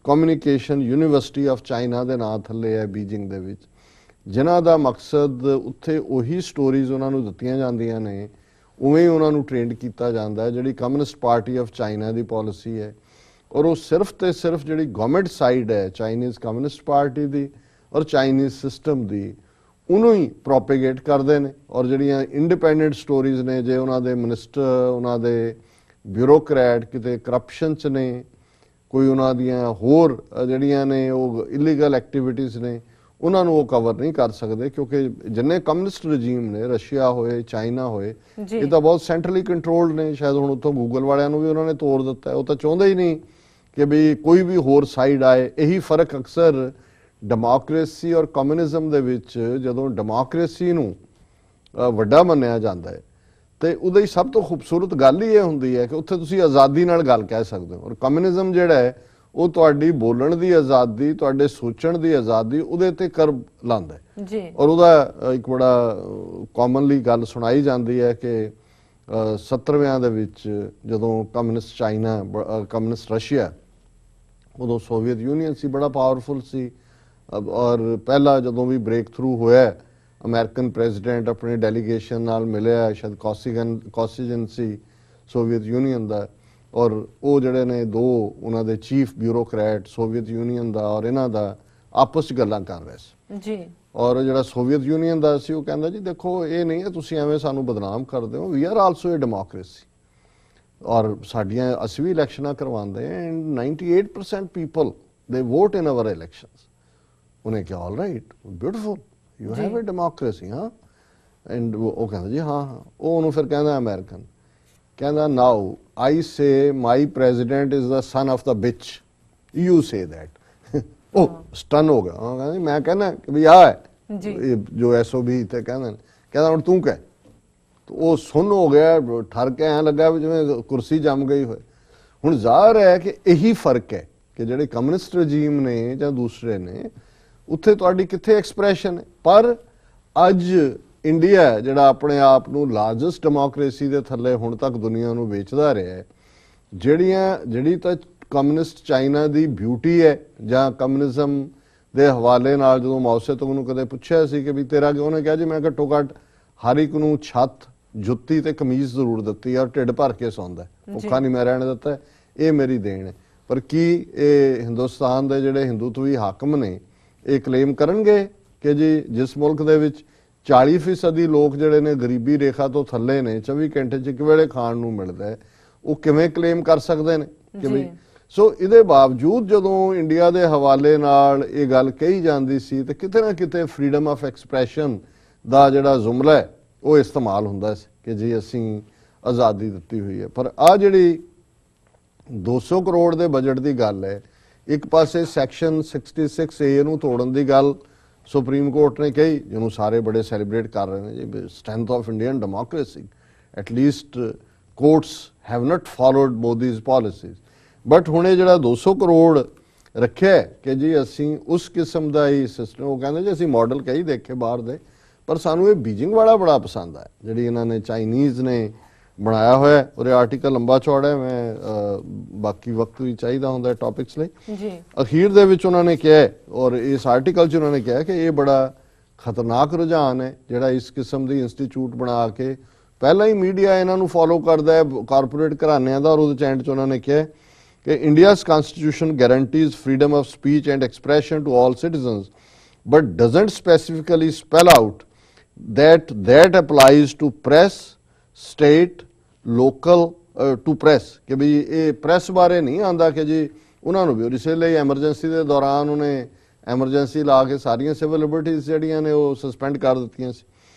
ਕਮਿਊਨੀਕੇਸ਼ਨ ਯੂਨੀਵਰਸਿਟੀ ਆਫ ਚਾਈਨਾ ਦੇ ਨਾਂ ਥੱਲੇ ਹੈ ਬੀਜਿੰਗ ਦੇ ਵਿੱਚ, ਜਿਨ੍ਹਾਂ ਦਾ ਮਕਸਦ ਉੱਥੇ ਉਹੀ ਸਟੋਰੀਜ਼ ਉਹਨਾਂ ਨੂੰ ਦਿੱਤੀਆਂ ਜਾਂਦੀਆਂ ਨੇ, ਉਵੇਂ ਉਹਨਾਂ ਨੂੰ ਟ੍ਰੇਨਡ ਕੀਤਾ ਜਾਂਦਾ ਹੈ ਜਿਹੜੀ communist party of China the policy ਹੈ। ਔਰ ਉਹ ਸਿਰਫ ਤੇ ਸਿਰਫ ਜਿਹੜੀ ਗਵਰਨਮੈਂਟ ਸਾਈਡ ਹੈ ਚਾਈਨੀਜ਼ ਕਮਿਊਨਿਸਟ ਪਾਰਟੀ ਦੀ ਔਰ ਚਾਈਨੀਜ਼ ਸਿਸਟਮ ਦੀ, ਉਹਨੂੰ ਹੀ ਪ੍ਰੋਪੇਗੇਟ ਕਰਦੇ ਨੇ। ਔਰ ਜਿਹੜੀਆਂ ਇੰਡੀਪੈਂਡੈਂਟ ਸਟੋਰੀਜ਼ ਨੇ, ਜੇ ਉਹਨਾਂ ਦੇ ਮਿਨਿਸਟਰ, ਉਹਨਾਂ ਦੇ ਬਿਊਰੋਕਰੈਟ ਕਿਤੇ ਕਰਪਸ਼ਨ 'ਚ ਨੇ, ਕੋਈ ਉਹਨਾਂ ਦੀਆਂ ਹੋਰ ਜਿਹੜੀਆਂ ਨੇ ਉਹ ਇਲੀਗਲ ਐਕਟੀਵਿਟੀਜ਼ ਨੇ, ਉਹਨਾਂ ਨੂੰ ਉਹ ਕਵਰ ਨਹੀਂ ਕਰ ਸਕਦੇ ਕਿਉਂਕਿ ਜਿੰਨੇ ਕਮਿਊਨਿਸਟ ਰਜੀਮ ਨੇ, ਰਸ਼ੀਆ ਹੋਏ, ਚਾਈਨਾ ਹੋਏ, ਇਹ ਤਾਂ ਬਹੁਤ ਸੈਂਟਰਲੀ ਕੰਟਰੋਲਡ ਨੇ। ਸ਼ਾਇਦ ਹੁਣ ਉੱਥੋਂ ਗੂਗਲ ਵਾਲਿਆਂ ਨੂੰ ਵੀ ਉਹਨਾਂ ਨੇ ਤੋੜ ਦਿੱਤਾ। ਉਹ ਤਾਂ ਚਾਹੁੰਦੇ ਹੀ ਨਹੀਂ ਕਿ ਵੀ ਕੋਈ ਵੀ ਹੋਰ ਸਾਈਡ ਆਏ। ਇਹੀ ਫਰਕ ਅਕਸਰ ਡੈਮੋਕ੍ਰੇਸੀ ਔਰ ਕਮਿਊਨਿਜ਼ਮ ਦੇ ਵਿੱਚ, ਜਦੋਂ ਡੈਮੋਕ੍ਰੇਸੀ ਨੂੰ ਵੱਡਾ ਮੰਨਿਆ ਜਾਂਦਾ ਹੈ ਤੇ ਉਹਦੀ ਸਭ ਤੋਂ ਖੂਬਸੂਰਤ ਗੱਲ ਹੀ ਇਹ ਹੁੰਦੀ ਹੈ ਕਿ ਉੱਥੇ ਤੁਸੀਂ ਆਜ਼ਾਦੀ ਨਾਲ ਗੱਲ ਕਹਿ ਸਕਦੇ ਹੋ। ਔਰ ਕਮਿਊਨਿਜ਼ਮ ਜਿਹੜਾ ਹੈ ਉਹ ਤੁਹਾਡੀ ਬੋਲਣ ਦੀ ਆਜ਼ਾਦੀ, ਤੁਹਾਡੇ ਸੋਚਣ ਦੀ ਆਜ਼ਾਦੀ, ਉਹਦੇ ਤੇ ਕਰਬ ਲਾਉਂਦਾ ਹੈ। ਔਰ ਉਹਦਾ ਇੱਕ ਬੜਾ ਕਾਮਨਲੀ ਗੱਲ ਸੁਣਾਈ ਜਾਂਦੀ ਹੈ ਕਿ 70ਵਿਆਂ ਦੇ ਵਿੱਚ ਜਦੋਂ ਕਮਿਊਨਿਸਟ ਚਾਈਨਾ, ਕਮਿਊਨਿਸਟ ਰਸ਼ੀਆ, ਉਦੋਂ ਸੋਵੀਅਤ ਯੂਨੀਅਨ ਸੀ, ਬੜਾ ਪਾਵਰਫੁਲ ਸੀ। ਔਰ ਪਹਿਲਾ ਜਦੋਂ ਵੀ ਬ੍ਰੇਕ ਥਰੂ ਹੋਇਆ, ਅਮਰੀਕਨ ਪ੍ਰੈਜ਼ੀਡੈਂਟ ਆਪਣੀ ਡੈਲੀਗੇਸ਼ਨ ਨਾਲ ਮਿਲਿਆ, ਸ਼ਾਇਦ ਕੋਸਿਜਨ ਸੀ ਸੋਵੀਅਤ ਯੂਨੀਅਨ ਦਾ। ਔਰ ਉਹ ਜਿਹੜੇ ਨੇ ਦੋ ਉਹਨਾਂ ਦੇ ਚੀਫ ਬਿਊਰੋਕਰੈਟ ਸੋਵੀਅਤ ਯੂਨੀਅਨ ਦਾ ਔਰ ਇਹਨਾਂ ਦਾ ਆਪਸ 'ਚ ਗੱਲਾਂ ਕਰ ਰਹੇ ਸੀ ਜੀ। ਔਰ ਜਿਹੜਾ ਸੋਵੀਅਤ ਯੂਨੀਅਨ ਦਾ ਸੀ ਉਹ ਕਹਿੰਦਾ ਜੀ ਦੇਖੋ ਇਹ ਨਹੀਂ ਹੈ ਤੁਸੀਂ ਐਵੇਂ ਸਾਨੂੰ ਬਦਨਾਮ ਕਰਦੇ ਹੋ, we are also a democracy ਔਰ ਸਾਡੀਆਂ ਅਸੀਂ ਵੀ ਇਲੈਕਸ਼ਨਾਂ ਕਰਵਾਉਂਦੇ ਹਾਂ ਐਂਡ 98% ਪੀਪਲ ਦੇ ਵੋਟ ਇਨ ਆਵਰ ਇਲੈਕਸ਼ਨਸ। ਉਹਨੇ ਕਿਹਾ all right, beautiful, you have a democracy. ਹਾਂ ਐਂਡ ਉਹ ਕਹਿੰਦਾ ਜੀ ਹਾਂ ਹਾਂ। ਉਹ ਉਹਨੂੰ ਫਿਰ ਕਹਿੰਦਾ ਅਮਰੀਕਨ, ਕਹਿੰਦਾ ਨਾਓ I say my president is the son of the bitch, you say that। ਉਹ ਸਟਨ ਹੋ ਗਿਆ। ਉਹ ਕਹਿੰਦਾ ਮੈਂ ਕਹਿੰਦਾ ਕਿ ਵੀ ਆਹ ਹੈ ਜੋ SOB ਤੇ ਕਹਿੰਦਾ ਹੁਣ ਤੂੰ ਕਹਿ। ਉਹ ਸੁਣ ਹੋ ਗਿਆ, ਠਰ ਕੇ ਐਂ ਲੱਗਾ ਵੀ ਜਿਵੇਂ ਕੁਰਸੀ ਜੰਮ ਗਈ ਹੋਏ। ਹੁਣ ਜ਼ਾਹਰ ਹੈ ਕਿ ਇਹੀ ਫਰਕ ਹੈ ਕਿ ਜਿਹੜੇ ਕਮਿਊਨਿਸਟ ਰਜੀਮ ਨੇ ਜਾਂ ਦੂਸਰੇ ਨੇ, ਉੱਥੇ ਤੁਹਾਡੀ ਕਿੱਥੇ ਐਕਸਪ੍ਰੈਸ਼ਨ ਹੈ। ਪਰ ਅੱਜ ਇੰਡੀਆ ਜਿਹੜਾ ਆਪਣੇ ਆਪ ਨੂੰ ਲਾਰਜੈਸਟ ਡੈਮੋਕ੍ਰੇਸੀ ਦੇ ਥੱਲੇ ਹੁਣ ਤੱਕ ਦੁਨੀਆ ਨੂੰ ਵੇਚਦਾ ਰਿਹਾ ਹੈ, ਜਿਹੜੀ ਤਾਂ ਕਮਿਊਨਿਸਟ ਚਾਈਨਾ ਦੀ ਬਿਊਟੀ ਹੈ ਜਾਂ ਕਮਿਊਨਿਜ਼ਮ ਦੇ ਹਵਾਲੇ ਨਾਲ ਜਦੋਂ ਮਾਓ ਸੇ ਤੁੰਗ ਨੂੰ ਕਦੇ ਪੁੱਛਿਆ ਸੀ ਕਿ ਵੀ ਤੇਰਾ ਕਿਉਂ, ਉਹਨੇ ਕਿਹਾ ਜੀ ਮੈਂ ਘੱਟੋ ਘੱਟ ਹਰ ਇੱਕ ਨੂੰ ਛੱਤ, ਜੁੱਤੀ ਤੇ ਕਮੀਜ਼ ਜ਼ਰੂਰ ਦਿੱਤੀ ਔਰ ਢਿੱਡ ਭਰ ਕੇ ਸੌਂਦਾ, ਭੁੱਖਾ ਨਹੀਂ ਮੈਂ ਰਹਿਣ ਦਿੱਤਾ, ਇਹ ਮੇਰੀ ਦੇਣ ਹੈ। ਪਰ ਕੀ ਇਹ ਹਿੰਦੁਸਤਾਨ ਦੇ ਜਿਹੜੇ ਹਿੰਦੂਤਵੀ ਹਾਕਮ ਨੇ ਇਹ ਕਲੇਮ ਕਰਨਗੇ ਕਿ ਜੀ ਜਿਸ ਮੁਲਕ ਦੇ ਵਿੱਚ 40% ਲੋਕ ਜਿਹੜੇ ਨੇ ਗਰੀਬੀ ਰੇਖਾ ਤੋਂ ਥੱਲੇ ਨੇ, 24 ਘੰਟੇ 'ਚ ਇੱਕ ਵੇਲੇ ਖਾਣ ਨੂੰ ਮਿਲਦਾ ਹੈ, ਉਹ ਕਿਵੇਂ ਕਲੇਮ ਕਰ ਸਕਦੇ ਨੇ ਕਿ ਵੀ। ਸੋ ਇਹਦੇ ਬਾਵਜੂਦ ਜਦੋਂ ਇੰਡੀਆ ਦੇ ਹਵਾਲੇ ਨਾਲ ਇਹ ਗੱਲ ਕਹੀ ਜਾਂਦੀ ਸੀ ਤੇ ਕਿਤੇ ਨਾ ਕਿਤੇ ਫਰੀडम ਆਫ ਐਕਸਪ੍ਰੈਸ਼ਨ ਦਾ ਜਿਹੜਾ ਜੁਮਲਾ ਹੈ ਉਹ ਇਸਤੇਮਾਲ ਹੁੰਦਾ ਸੀ ਕਿ ਜੀ ਅਸੀਂ ਆਜ਼ਾਦੀ ਦਿੱਤੀ ਹੋਈ ਹੈ। ਪਰ ਆ ਜਿਹੜੀ 200 ਕਰੋੜ ਦੇ ਬਜਟ ਦੀ ਗੱਲ ਹੈ, ਇੱਕ ਪਾਸੇ ਸੈਕਸ਼ਨ 66A ਨੂੰ ਤੋੜਨ ਦੀ ਗੱਲ ਸੁਪਰੀਮ ਕੋਰਟ ਨੇ ਕਹੀ, ਜਿਹਨੂੰ ਸਾਰੇ ਬੜੇ ਸੈਲੀਬ੍ਰੇਟ ਕਰ ਰਹੇ ਨੇ ਜੀ, strength of Indian democracy, at least courts have not followed Modi's policies. But ਹੁਣ ਇਹ ਜਿਹੜਾ 200 ਕਰੋੜ ਰੱਖਿਆ ਕਿ ਜੀ ਅਸੀਂ ਉਸ ਕਿਸਮ ਦਾ ਹੀ ਸਿਸਟਮ, ਉਹ ਕਹਿੰਦੇ ਜੀ ਅਸੀਂ ਮਾਡਲ ਕਈ ਦੇਖੇ ਬਾਹਰ ਦੇ, ਪਰ ਸਾਨੂੰ ਇਹ ਬੀਜਿੰਗ ਵਾਲਾ ਬੜਾ ਪਸੰਦ ਆਇਆ। ਜਿਹੜੀ ਇਹਨਾਂ ਨੇ ਚਾਈਨੀਜ਼ ਨੇ ਬਣਾਇਆ ਹੋਇਆ ਹੈ। ਔਰ ਇਹ ਆਰਟੀਕਲ ਲੰਬਾ ਚੌੜਾ ਹੈ, ਮੈਂ ਬਾਕੀ ਵਕਤ ਵੀ ਚਾਹੀਦਾ ਹੁੰਦਾ ਟੌਪਿਕਸ ਲਈ ਜੀ। ਅਖੀਰ ਦੇ ਵਿੱਚ ਉਹਨਾਂ ਨੇ ਕਿਹਾ ਔਰ ਇਸ ਆਰਟੀਕਲ 'ਚ ਉਹਨਾਂ ਨੇ ਕਿਹਾ ਕਿ ਇਹ ਬੜਾ ਖਤਰਨਾਕ ਰੁਝਾਨ ਹੈ ਜਿਹੜਾ ਇਸ ਕਿਸਮ ਦੀ ਇੰਸਟੀਚਿਊਟ ਬਣਾ ਕੇ ਪਹਿਲਾਂ ਹੀ ਮੀਡੀਆ ਇਹਨਾਂ ਨੂੰ ਫੋਲੋ ਕਰਦਾ ਹੈ ਕਾਰਪੋਰੇਟ ਘਰਾਣਿਆਂ ਦਾ। ਔਰ ਉਹਦੇ ਐਂਡ 'ਚ ਉਹਨਾਂ ਨੇ ਕਿਹਾ ਕਿ India's constitution guarantees freedom of speech and expression to all citizens but doesn't specifically spell out that applies to press, state, local to press कि भी ये press बारे नहीं आंदा कि जी उन्होंने भी और इसलिए एमरजेंसी के दौरान उन्हें एमरजेंसी ला के सारियां सिविल लिबर्टीज जड़ियां ने वो सस्पेंड कर दित्तियां सी।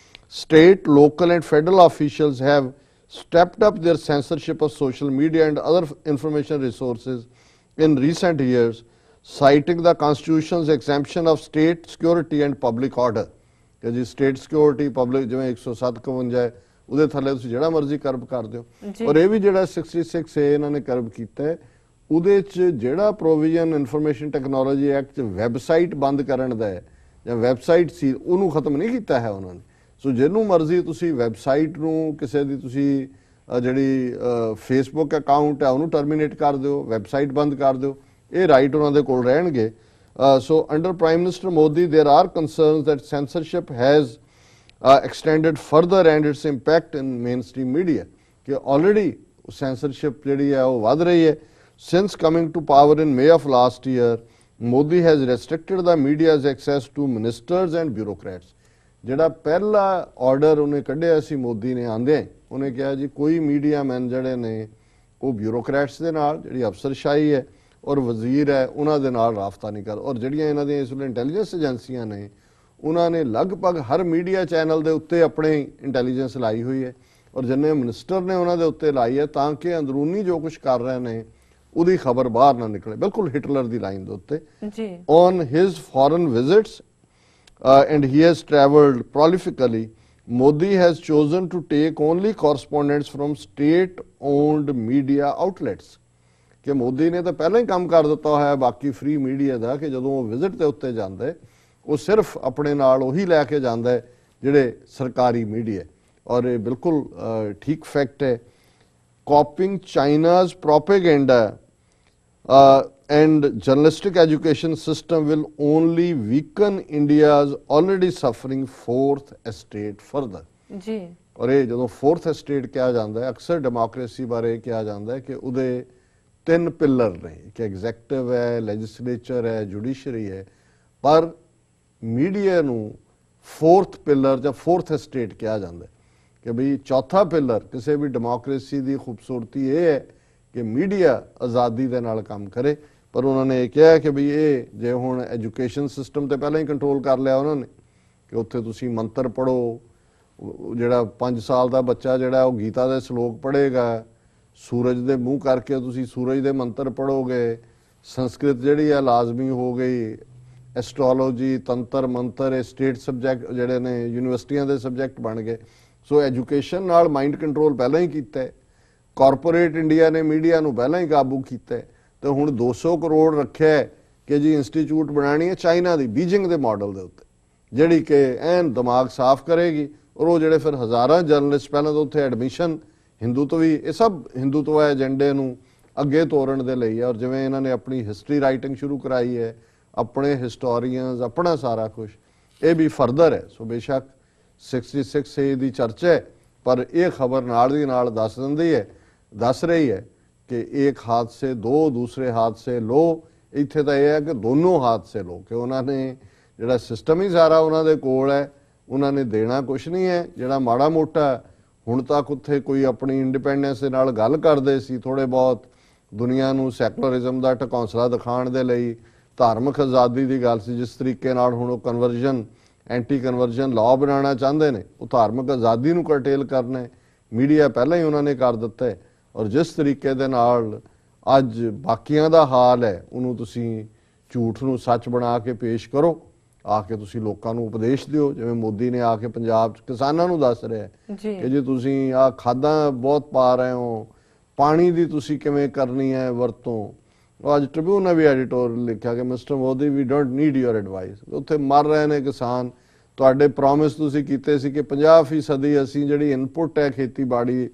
State, local and federal officials have stepped up their censorship of social media and other information resources in recent years, citing the Constitution's exemption of state security and public order कि जी स्टेट सिक्योरिटी पब्लिक जिवें 107-52 है ਉਹਦੇ ਥੱਲੇ ਤੁਸੀਂ ਜਿਹੜਾ ਮਰਜ਼ੀ ਕਰਬ ਕਰ ਦਿਓ। ਔਰ ਇਹ ਵੀ ਜਿਹੜਾ 66A ਇਹਨਾਂ ਨੇ ਕਰਬ ਕੀਤਾ ਹੈ ਉਹਦੇ 'ਚ ਜਿਹੜਾ ਪ੍ਰੋਵੀਜ਼ਨ ਇਨਫੋਰਮੇਸ਼ਨ ਟੈਕਨੋਲੋਜੀ ਐਕਟ 'ਚ ਵੈਬਸਾਈਟ ਬੰਦ ਕਰਨ ਦਾ ਹੈ ਜਾਂ ਵੈਬਸਾਈਟ ਸੀ ਉਹਨੂੰ ਖਤਮ ਨਹੀਂ ਕੀਤਾ ਹੈ ਉਹਨਾਂ ਨੇ। ਸੋ ਜਿਹਨੂੰ ਮਰਜ਼ੀ ਤੁਸੀਂ ਵੈਬਸਾਈਟ ਨੂੰ ਕਿਸੇ ਦੀ ਤੁਸੀਂ ਜਿਹੜੀ ਫੇਸਬੁੱਕ ਅਕਾਊਂਟ ਹੈ ਉਹਨੂੰ ਟਰਮੀਨੇਟ ਕਰ ਦਿਓ, ਵੈਬਸਾਈਟ ਬੰਦ ਕਰ ਦਿਓ, ਇਹ ਰਾਈਟ ਉਹਨਾਂ ਦੇ ਕੋਲ ਰਹਿਣਗੇ। So under Prime Minister Modi, there are concerns that censorship has extended further and its impact in mainstream media. कि already censorship ਜਿਹੜੀ ਹੈ ਉਹ ਵੱਧ ਰਹੀ ਹੈ। Since coming to power in May of last year, Modi has restricted the media's access to ministers and bureaucrats. ਜਿਹੜਾ ਪਹਿਲਾ ਆਰਡਰ ਉਹਨੇ ਕੱਢਿਆ ਸੀ ਮੋਦੀ ਨੇ ਆਂਦੇ ਉਹਨੇ ਕਿਹਾ ਜੀ ਕੋਈ ਮੀਡੀਆ ਮੈਨ ਜਿਹੜੇ ਨੇ ਉਹ ਬਿਊਰੋਕਰੈਟਸ ਦੇ ਨਾਲ ਜਿਹੜੀ ਅਫਸਰਸ਼ਾਹੀ ਹੈ ਔਰ ਵਜ਼ੀਰ ਹੈ ਉਹਨਾਂ ਦੇ ਨਾਲ ਰਾਬਤਾ ਨਹੀਂ ਕਰ। ਔਰ ਜਿਹੜੀਆਂ ਇਹਨਾਂ ਦੀਆਂ ਇਸ ਵੇਲੇ ਇੰਟੈਲੀਜੈਂਸ ਏਜੰਸੀਆਂ ਨੇ ਉਹਨਾਂ ਨੇ ਲਗਭਗ ਹਰ ਮੀਡੀਆ ਚੈਨਲ ਦੇ ਉੱਤੇ ਆਪਣੇ ਇੰਟੈਲੀਜੈਂਸ ਲਾਈ ਹੋਈ ਹੈ ਔਰ ਜਿੰਨੇ ਮਿਨਿਸਟਰ ਨੇ ਉਹਨਾਂ ਦੇ ਉੱਤੇ ਲਾਈ ਹੈ ਤਾਂ ਕਿ ਅੰਦਰੂਨੀ ਜੋ ਕੁਝ ਕਰ ਰਹੇ ਨੇ ਉਹਦੀ ਖਬਰ ਬਾਹਰ ਨਾ ਨਿਕਲੇ। ਬਿਲਕੁਲ ਹਿਟਲਰ ਦੀ ਲਾਈਨ ਦੇ ਉੱਤੇ ਜੀ। On his foreign visits and he has travelled prolifically, Modi has chosen to take only correspondents from state-owned media outlets. कि मोदी ने तो पहले ही काम कर दिता है बाकी फ्री मीडिया का कि जो वो विजिट के उत्ते जाता है वो सिर्फ अपने नाल उही लैके जाता है जिहड़े सरकारी मीडिया। और ये बिल्कुल ठीक फैक्ट है। कॉपिंग China's propaganda and journalistic education system will only weaken India's already suffering fourth estate further. जी। और ये जो fourth estate किया जाता है अक्सर डेमोक्रेसी बारे किया जाता है कि उदे 3 पिलर ने कि एग्जैक्टिव है, लेजिस्लेचर है, जुडिशरी है, पर मीडिया नू फोर्थ पिलर या फोर्थ एस्टेट किया जाता है कि भाई चौथा पिलर किसी भी डेमोक्रेसी की खूबसूरती ये है कि मीडिया आज़ादी के नाल काम करे। पर उन्होंने ये कहा कि भी ये जे हुण एजुकेशन सिस्टम तो पहले ही कंट्रोल कर लिया उन्होंने कि उत्थे तुसी मंत्र पढ़ो, जिहड़ा 5 साल का बच्चा जिहड़ा वो गीता के श्लोक पढ़ेगा, सूरज के मूँह करके तुसी सूरज के मंत्र पढ़ोगे, संस्कृत जिहड़ी है लाजमी हो गई, एस्ट्रोलॉजी, तंत्र मंत्र स्टेट सबजैक्ट जिहड़े ने यूनिवर्सिटियां के सबजैक्ट बन गए। सो एजुकेशन नाल माइंड कंट्रोल पहले ही कीता है। कॉरपोरेट इंडिया ने मीडिया नूं पहले ही काबू कीता है तो हुण 200 करोड़ रखे है कि जी इंस्टीट्यूट बनानी है चाइना की बीजिंग के मॉडल के उत्ते जिहड़ी कि एन दिमाग साफ करेगी। और वो जिहड़े फिर हज़ारां जर्नलिस्ट पहले तो उत्थे एडमिशन हिंदुत्व भी ये सब हिंदुत्व एजेंडे नूं अगे तोड़न दे लई है। और जिवें इन्हां ने अपनी हिस्टरी राइटिंग शुरू कराई है, अपने हिस्टोरीयंस अपना सारा कुछ ये भी फर्दर है। सो बेशक 66A की चर्चा है पर यह खबर नाल दी नाल दस रही है कि एक हाथ से दो दूसरे हाथ से लो। इत्थे तो यह है कि दोनों हाथ से लो कि उन्होंने जिहड़ा सिस्टम ही सारा उन्होंने कोल है, उन्होंने देना कुछ नहीं है। जिहड़ा माड़ा मोटा हुण तक उत्थे कोई अपनी इंडिपेंडेंस दे नाल गल करदे सी, थोड़े बहुत दुनिया नूं सैकुलरिज्म दा ढकौंसला दिखाउण दे लई धार्मिक आज़ादी की गल सी, जिस तरीके नाल हुण कन्वर्जन एंटी कन्वर्जन लॉ बनाना चाहते हैं वो धार्मिक आज़ादी नूं करटेल करना है। मीडिया पहले ही उन्होंने कर दिता है। और जिस तरीके दे नाल अज बाकियां दा हाल है उन्होंने तुसी झूठ नूं सच बना के पेश करो, आके तुसी लोकां नूं उपदेश दिओ। जिवें मोदी ने आके पंजाब किसानां नूं दस रहा है कि जी तुसी आ खादां बहुत पा रहे हो, पानी दी तुसी किवें करनी है वरतों। अज ट्रिब्यून ने भी एडिटोरियल लिखा कि Mr Modi we don't need your advice. उत्थे मर रहे ने किसान, तुहाडे प्रॉमिस तुसी कीते सी कि 50% असीं जिहड़ी इनपुट है खेतीबाड़ी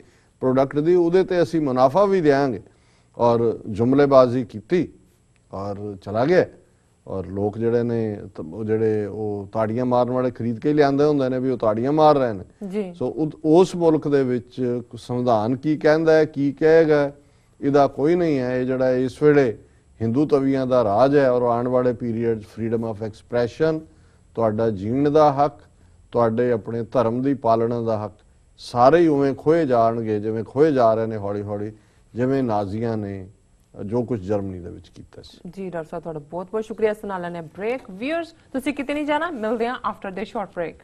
प्रोडक्ट दी उहदे ते असीं मुनाफा भी देंगे। और जुमलेबाजी की और चला गया। और लोग जिहड़े ने जिहड़े वो ताड़ियां मारन वाले खरीद के ही लिआंदे हुंदे ने भी वो ताड़ियां मार रहे हैं। सो उस मुल्क दे विच संविधान की कहंदा है की कहेगा इहदा कोई नहीं है। ये जिहड़ा इस वेले हिंदू तवियां दा राज है और आने वाले पीरीयड फ्रीडम ऑफ एक्सप्रैशन, तुहाडा जीण दा हक, तुहाडे अपने धर्म की पालना का हक सारे ही उवें खोए जाणगे जिवें खोए जा रहे हैं हौली हौली, जिवें नाजियां ने जो कुछ जर्मनी दे विच कीता सी। जी डॉक्टर साहब तुहाडा बहुत बहुत शुक्रिया। सुना लैने ब्रेक। व्यूअर्स तुसीं किते नहीं जाना, मिलदे हां आफ्टर द शॉर्ट ब्रेक।